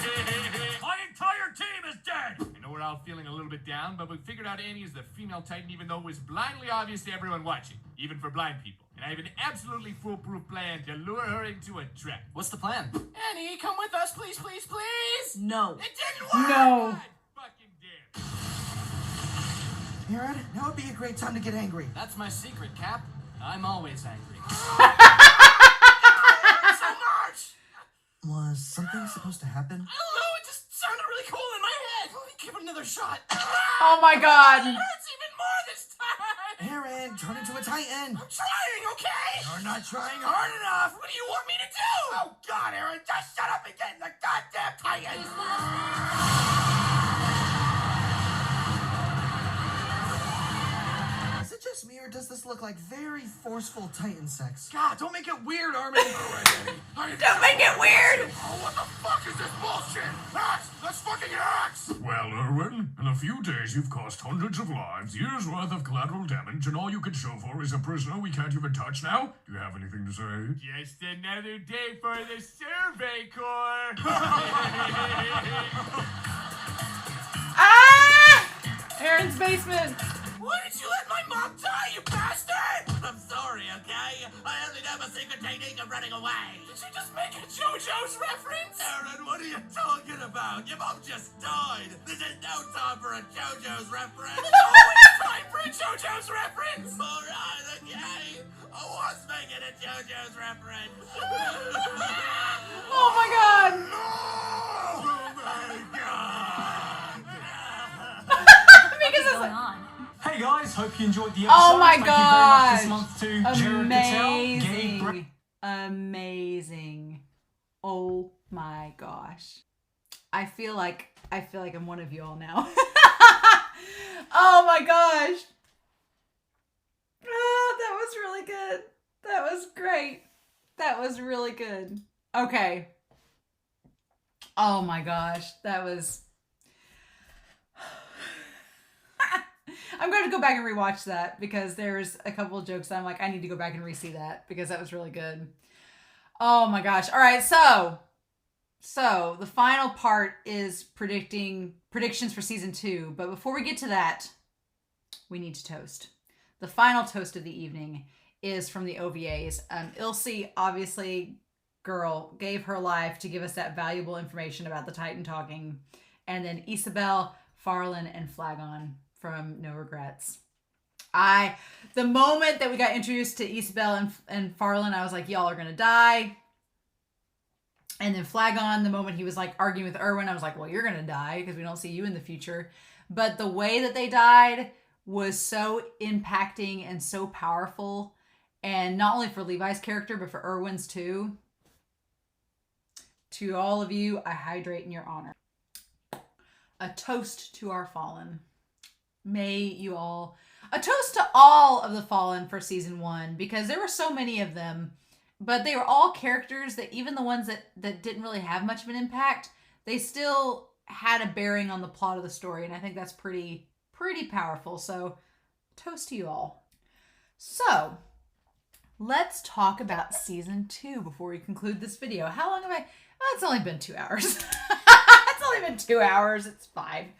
My entire team is dead. I know we're all feeling a little bit down, but we figured out Annie is the female Titan, even though it was blindly obvious to everyone watching, even for blind people. And I have an absolutely foolproof plan to lure her into a trap. What's the plan? Annie, come with us, please, please, please! No. It didn't work. No. God fucking damn. Aaron, now would be a great time to get angry. That's my secret, Cap. I'm always angry. So much. Was something supposed to happen? I don't know, it just sounded really cool in my head. Let me give it another shot. Oh my God. It hurts even more this time. Aaron, turn into a Titan. I'm trying, okay? You're not trying hard enough. What do you want me to do? Oh God, Aaron, just shut up and get in the goddamn Titan. Is it just me or does this look like very forceful Titan sex? God, don't make it weird, Armin. Don't make it weird. Oh, what the fuck is this bullshit? Let's fight. fucking axe! Well, Erwin, in a few days you've cost hundreds of lives, years worth of collateral damage, and all you can show for is a prisoner we can't even touch now? Do you have anything to say? Just another day for the Survey Corps. Ah! Aaron's basement. Why did you let my mom die, you bastard? I'm sorry, okay? I only know my secret technique of running away. Did you just make a JoJo's reference? Aaron, what are you talking about? Your mom just died. This is no time for a JoJo's reference. Always time for a JoJo's reference. Alright, okay. I was making a JoJo's reference. Oh my god. Oh my god! Because What's it's going like, on? Hey guys, hope you enjoyed the episode. oh my Thank you very much this gosh. month to Jared Patel, Gabe Bra- Amazing. Oh my gosh. I feel like I'm one of you all now. Oh my gosh. Oh, that was really good. That was great. That was really good. Okay. Oh my gosh. That was... I'm going to go back and rewatch that because there's a couple of jokes that I'm like, I need to go back and re-see that because that was really good. Oh my gosh. All right. So the final part is predictions for season 2. But before we get to that, we need to toast. The final toast of the evening is from the OVAs. Ilse, obviously, girl, gave her life to give us that valuable information about the Titan talking. And then Isabel, Farland, and Flagon from No Regrets. The moment that we got introduced to Isabel and Farland, I was like, y'all are gonna die. And then Flagon, the moment he was like arguing with Erwin, I was like, well, you're gonna die because we don't see you in the future. But the way that they died was so impacting and so powerful. And not only for Levi's character, but for Erwin's too. To all of you, I hydrate in your honor. A toast to our fallen. May you all... A toast to all of the fallen for season 1, because there were so many of them, but they were all characters that even the ones that didn't really have much of an impact, they still had a bearing on the plot of the story, and I think that's pretty powerful. So, toast to you all. So, let's talk about season 2 before we conclude this video. How long have I... Oh, it's only been 2 hours. It's only been 2 hours. It's fine.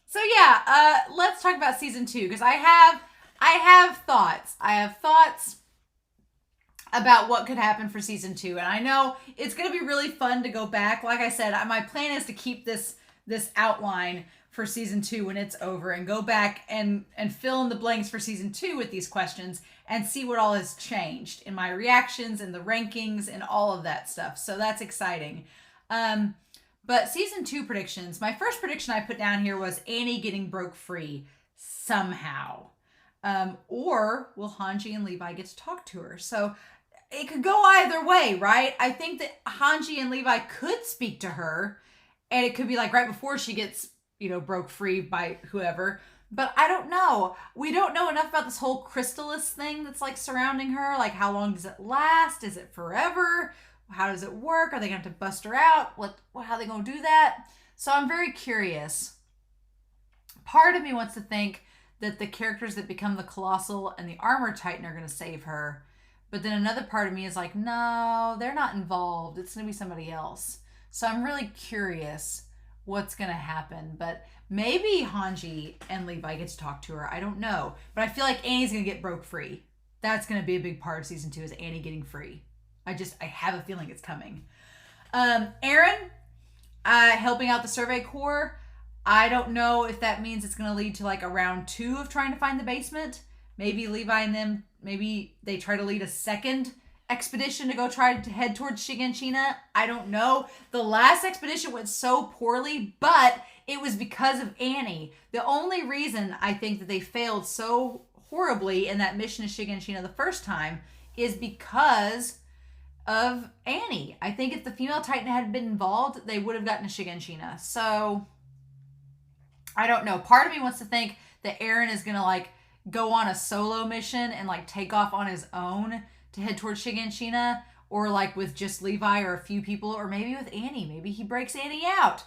So yeah, let's talk about season 2 because I have thoughts. I have thoughts about what could happen for season 2, and I know it's going to be really fun to go back. Like I said, my plan is to keep this outline for season 2 when it's over and go back and fill in the blanks for season 2 with these questions and see what all has changed in my reactions and the rankings and all of that stuff. So that's exciting. But season 2 predictions, my first prediction I put down here was Annie getting broke free somehow. Or will Hanji and Levi get to talk to her? So it could go either way, right? I think that Hanji and Levi could speak to her, and it could be like right before she gets, broke free by whoever. But I don't know. We don't know enough about this whole chrysalis thing that's like surrounding her. Like, how long does it last? Is it forever? How does it work? Are they going to have to bust her out? How are they going to do that? So I'm very curious. Part of me wants to think that the characters that become the Colossal and the Armor Titan are going to save her. But then another part of me is like, no, they're not involved. It's going to be somebody else. So I'm really curious what's going to happen. But maybe Hanji and Levi get to talk to her. I don't know. But I feel like Annie's going to get broke free. That's going to be a big part of season 2 is Annie getting free. I have a feeling it's coming. Aaron, helping out the Survey Corps. I don't know if that means it's going to lead to like a round 2 of trying to find the basement. Maybe Levi and them, maybe they try to lead a second expedition to go try to head towards Shiganshina. I don't know. The last expedition went so poorly, but it was because of Annie. The only reason I think that they failed so horribly in that mission to Shiganshina the first time is because of Annie. I think if the female Titan had been involved, they would have gotten to Shiganshina. So, I don't know. Part of me wants to think that Aaron is going to like go on a solo mission and like take off on his own to head towards Shiganshina, or like with just Levi or a few people, or maybe with Annie. Maybe he breaks Annie out.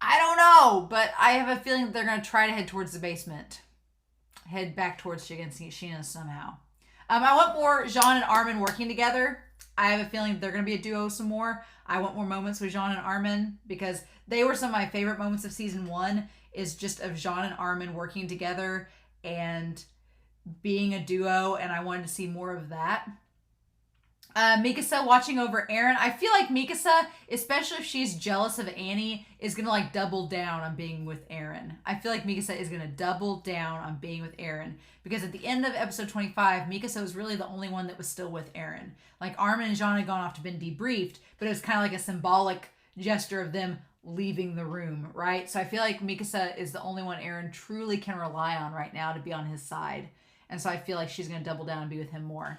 I don't know, but I have a feeling that they're going to try to head towards the basement. Head back towards Sheena somehow. I want more Jean and Armin working together. I have a feeling they're going to be a duo some more. I want more moments with Jean and Armin because they were some of my favorite moments of season 1 is just of Jean and Armin working together and being a duo, and I wanted to see more of that. Mikasa watching over Aaron. I feel like Mikasa, especially if she's jealous of Annie, is going to like double down on being with Aaron. I feel like Mikasa is going to double down on being with Aaron because at the end of episode 25, Mikasa was really the only one that was still with Aaron. Like Armin and Jean had gone off to been debriefed, but it was kind of like a symbolic gesture of them leaving the room, right? So I feel like Mikasa is the only one Aaron truly can rely on right now to be on his side. And so I feel like she's going to double down and be with him more.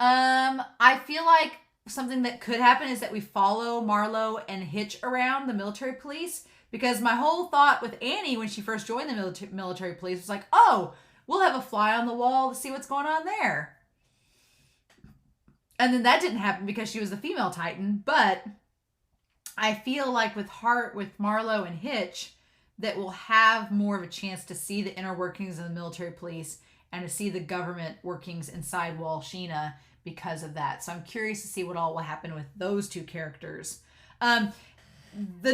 I feel like something that could happen is that we follow Marlo and Hitch around the military police because my whole thought with Annie when she first joined the military police was like, oh, we'll have a fly on the wall to see what's going on there. And then that didn't happen because she was the female Titan, but I feel like with Marlo and Hitch that we'll have more of a chance to see the inner workings of the military police and to see the government workings inside Sheena because of that. So I'm curious to see what all will happen with those two characters. The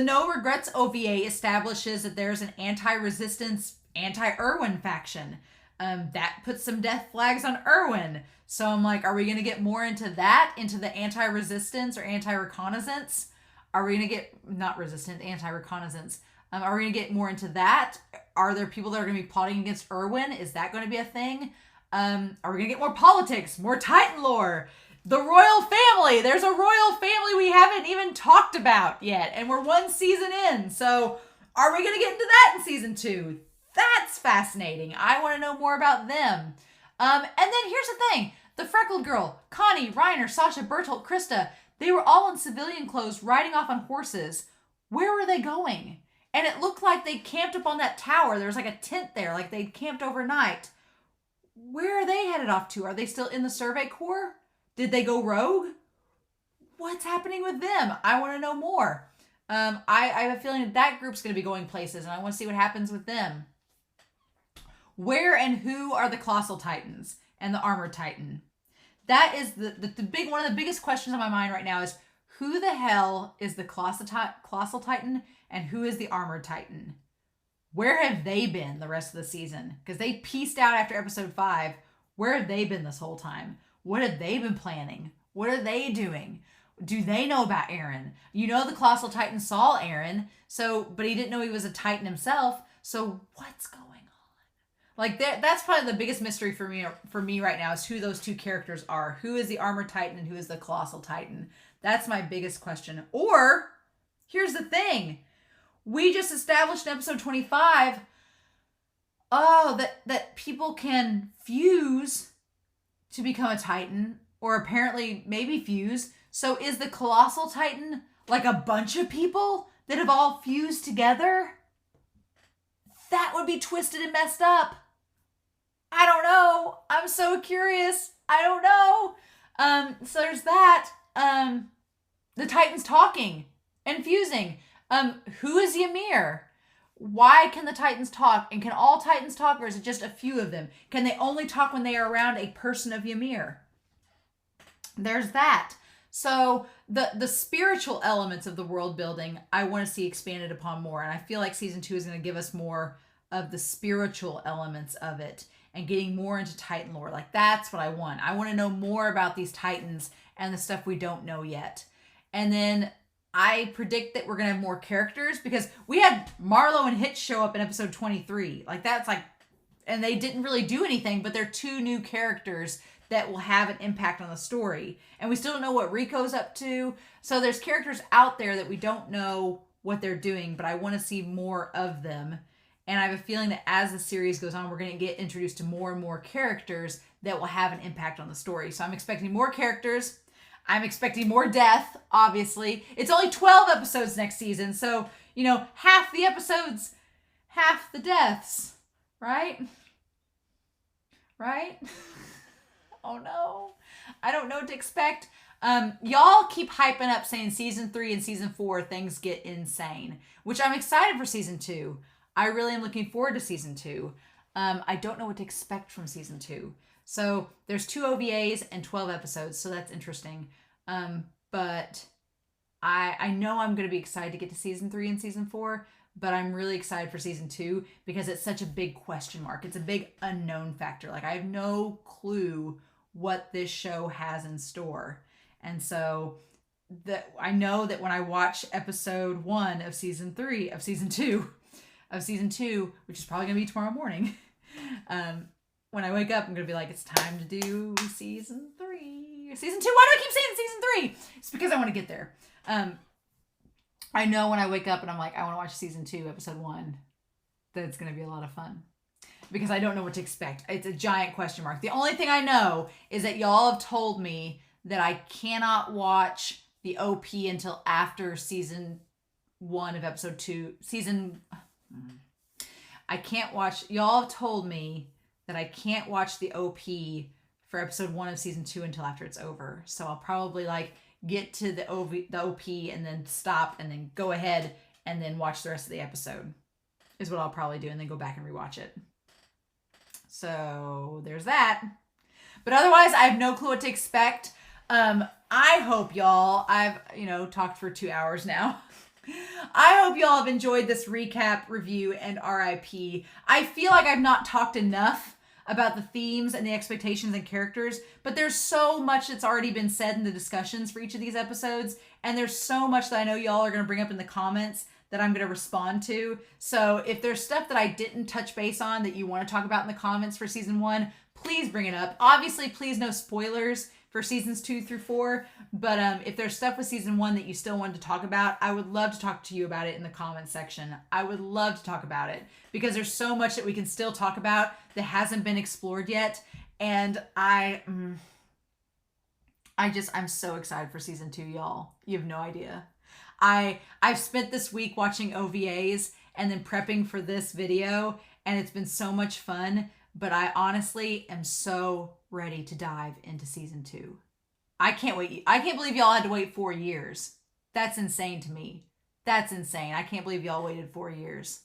No Regrets OVA establishes that there's an anti-resistance, anti-Irwin faction. That puts some death flags on Irwin. So I'm like, are we going to get more into that? Into the anti-resistance or anti-reconnaissance? Are we going to get, not resistant, anti-reconnaissance. Are we going to get more into that? Are there people that are going to be plotting against Irwin? Is that going to be a thing? Are we going to get more politics, more Titan lore? The royal family. There's a royal family we haven't even talked about yet. And we're 1 season in. So are we going to get into that in season 2? That's fascinating. I want to know more about them. And then here's the thing. The freckled girl, Connie, Reiner, Sasha, Bertolt, Krista, they were all in civilian clothes riding off on horses. Where were they going? And it looked like they camped up on that tower. There was like a tent there, like they'd camped overnight. Where are they headed off to? Are they still in the Survey Corps? Did they go rogue? What's happening with them? I want to know more. I have a feeling that group's going to be going places, and I want to see what happens with them. Where and who are the Colossal Titans and the Armored Titan? That is the big one of the biggest questions on my mind right now is who the hell is the Colossal Titan and who is the Armored Titan? Where have they been the rest of the season? Because they pieced out after episode 5. Where have they been this whole time? What have they been planning? What are they doing? Do they know about Aaron? You know the Colossal Titan saw Aaron, but he didn't know he was a Titan himself. So what's going on? Like that's probably the biggest mystery for me right now is who those two characters are. Who is the Armored Titan and who is the Colossal Titan? That's my biggest question. Or here's the thing. We just established in episode 25 that people can fuse to become a Titan, or apparently maybe fuse. So is the Colossal Titan like a bunch of people that have all fused together? That would be twisted and messed up. I don't know. I'm so curious. I don't know. So there's that. The Titans talking and fusing. Who is Ymir? Why can the Titans talk? And can all Titans talk, or is it just a few of them? Can they only talk when they are around a person of Ymir? There's that. So the spiritual elements of the world building, I want to see expanded upon more. And I feel like season 2 is going to give us more of the spiritual elements of it and getting more into Titan lore. Like that's what I want. I want to know more about these Titans and the stuff we don't know yet. And then I predict that we're going to have more characters because we had Marlo and Hitch show up in episode 23. Like that's like, and they didn't really do anything, but they're 2 new characters that will have an impact on the story. And we still don't know what Rico's up to. So there's characters out there that we don't know what they're doing, but I want to see more of them. And I have a feeling that as the series goes on, we're going to get introduced to more and more characters that will have an impact on the story. So I'm expecting more characters. I'm expecting more death, obviously. It's only 12 episodes next season. So, half the episodes, half the deaths, right? Right? Oh no. I don't know what to expect. Y'all keep hyping up saying season 3 and season 4 things get insane, which I'm excited for season 2. I really am looking forward to season 2. I don't know what to expect from season 2. So there's 2 OVAs and 12 episodes, so that's interesting. But I know I'm going to be excited to get to season 3 and season 4, but I'm really excited for season 2 because it's such a big question mark. It's a big unknown factor. Like, I have no clue what this show has in store. And so I know that when I watch episode 1 of season 2, which is probably going to be tomorrow morning, when I wake up, I'm going to be like, it's time to do season 3. Season 2, why do I keep saying season 3? It's because I want to get there. I know when I wake up and I'm like, I want to watch season 2, episode 1, that it's going to be a lot of fun. Because I don't know what to expect. It's a giant question mark. The only thing I know is that y'all have told me that I cannot watch the OP until after season 1 of episode 2. Y'all have told me that I can't watch the OP for episode 1 of season 2 until after it's over. So I'll probably get to the OP and then stop and then go ahead and then watch the rest of the episode is what I'll probably do, and then go back and rewatch it. So there's that. But otherwise, I have no clue what to expect. I hope y'all, I've, talked for 2 hours now. I hope y'all have enjoyed this recap, review, and RIP. I feel like I've not talked enough about the themes and the expectations and characters, but there's so much that's already been said in the discussions for each of these episodes, and there's so much that I know y'all are going to bring up in the comments that I'm going to respond to. So if there's stuff that I didn't touch base on that you want to talk about in the comments for season 1, please bring it up. Obviously, please no spoilers for seasons 2 through 4, but if there's stuff with season 1 that you still wanted to talk about, I would love to talk to you about it in the comments section. I would love to talk about it because there's so much that we can still talk about that hasn't been explored yet, and I'm so excited for season 2, y'all. You have no idea. I've spent this week watching OVAs and then prepping for this video, and it's been so much fun, but I honestly am so ready to dive into season 2. I can't wait. I can't believe y'all had to wait 4 years. That's insane to me. That's insane. I can't believe y'all waited 4 years.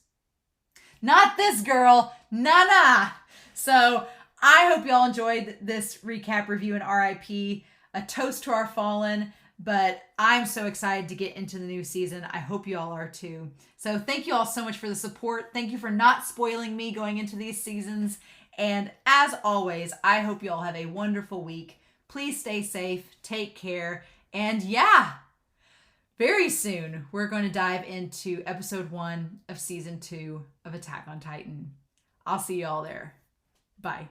Not this girl. Nah. So I hope y'all enjoyed this recap, review, and RIP. A toast to our fallen. But I'm so excited to get into the new season. I hope you all are too. So thank you all so much for the support. Thank you for not spoiling me going into these seasons. And as always, I hope you all have a wonderful week. Please stay safe, take care, and very soon we're going to dive into episode 1 of season 2 of Attack on Titan. I'll see you all there. Bye.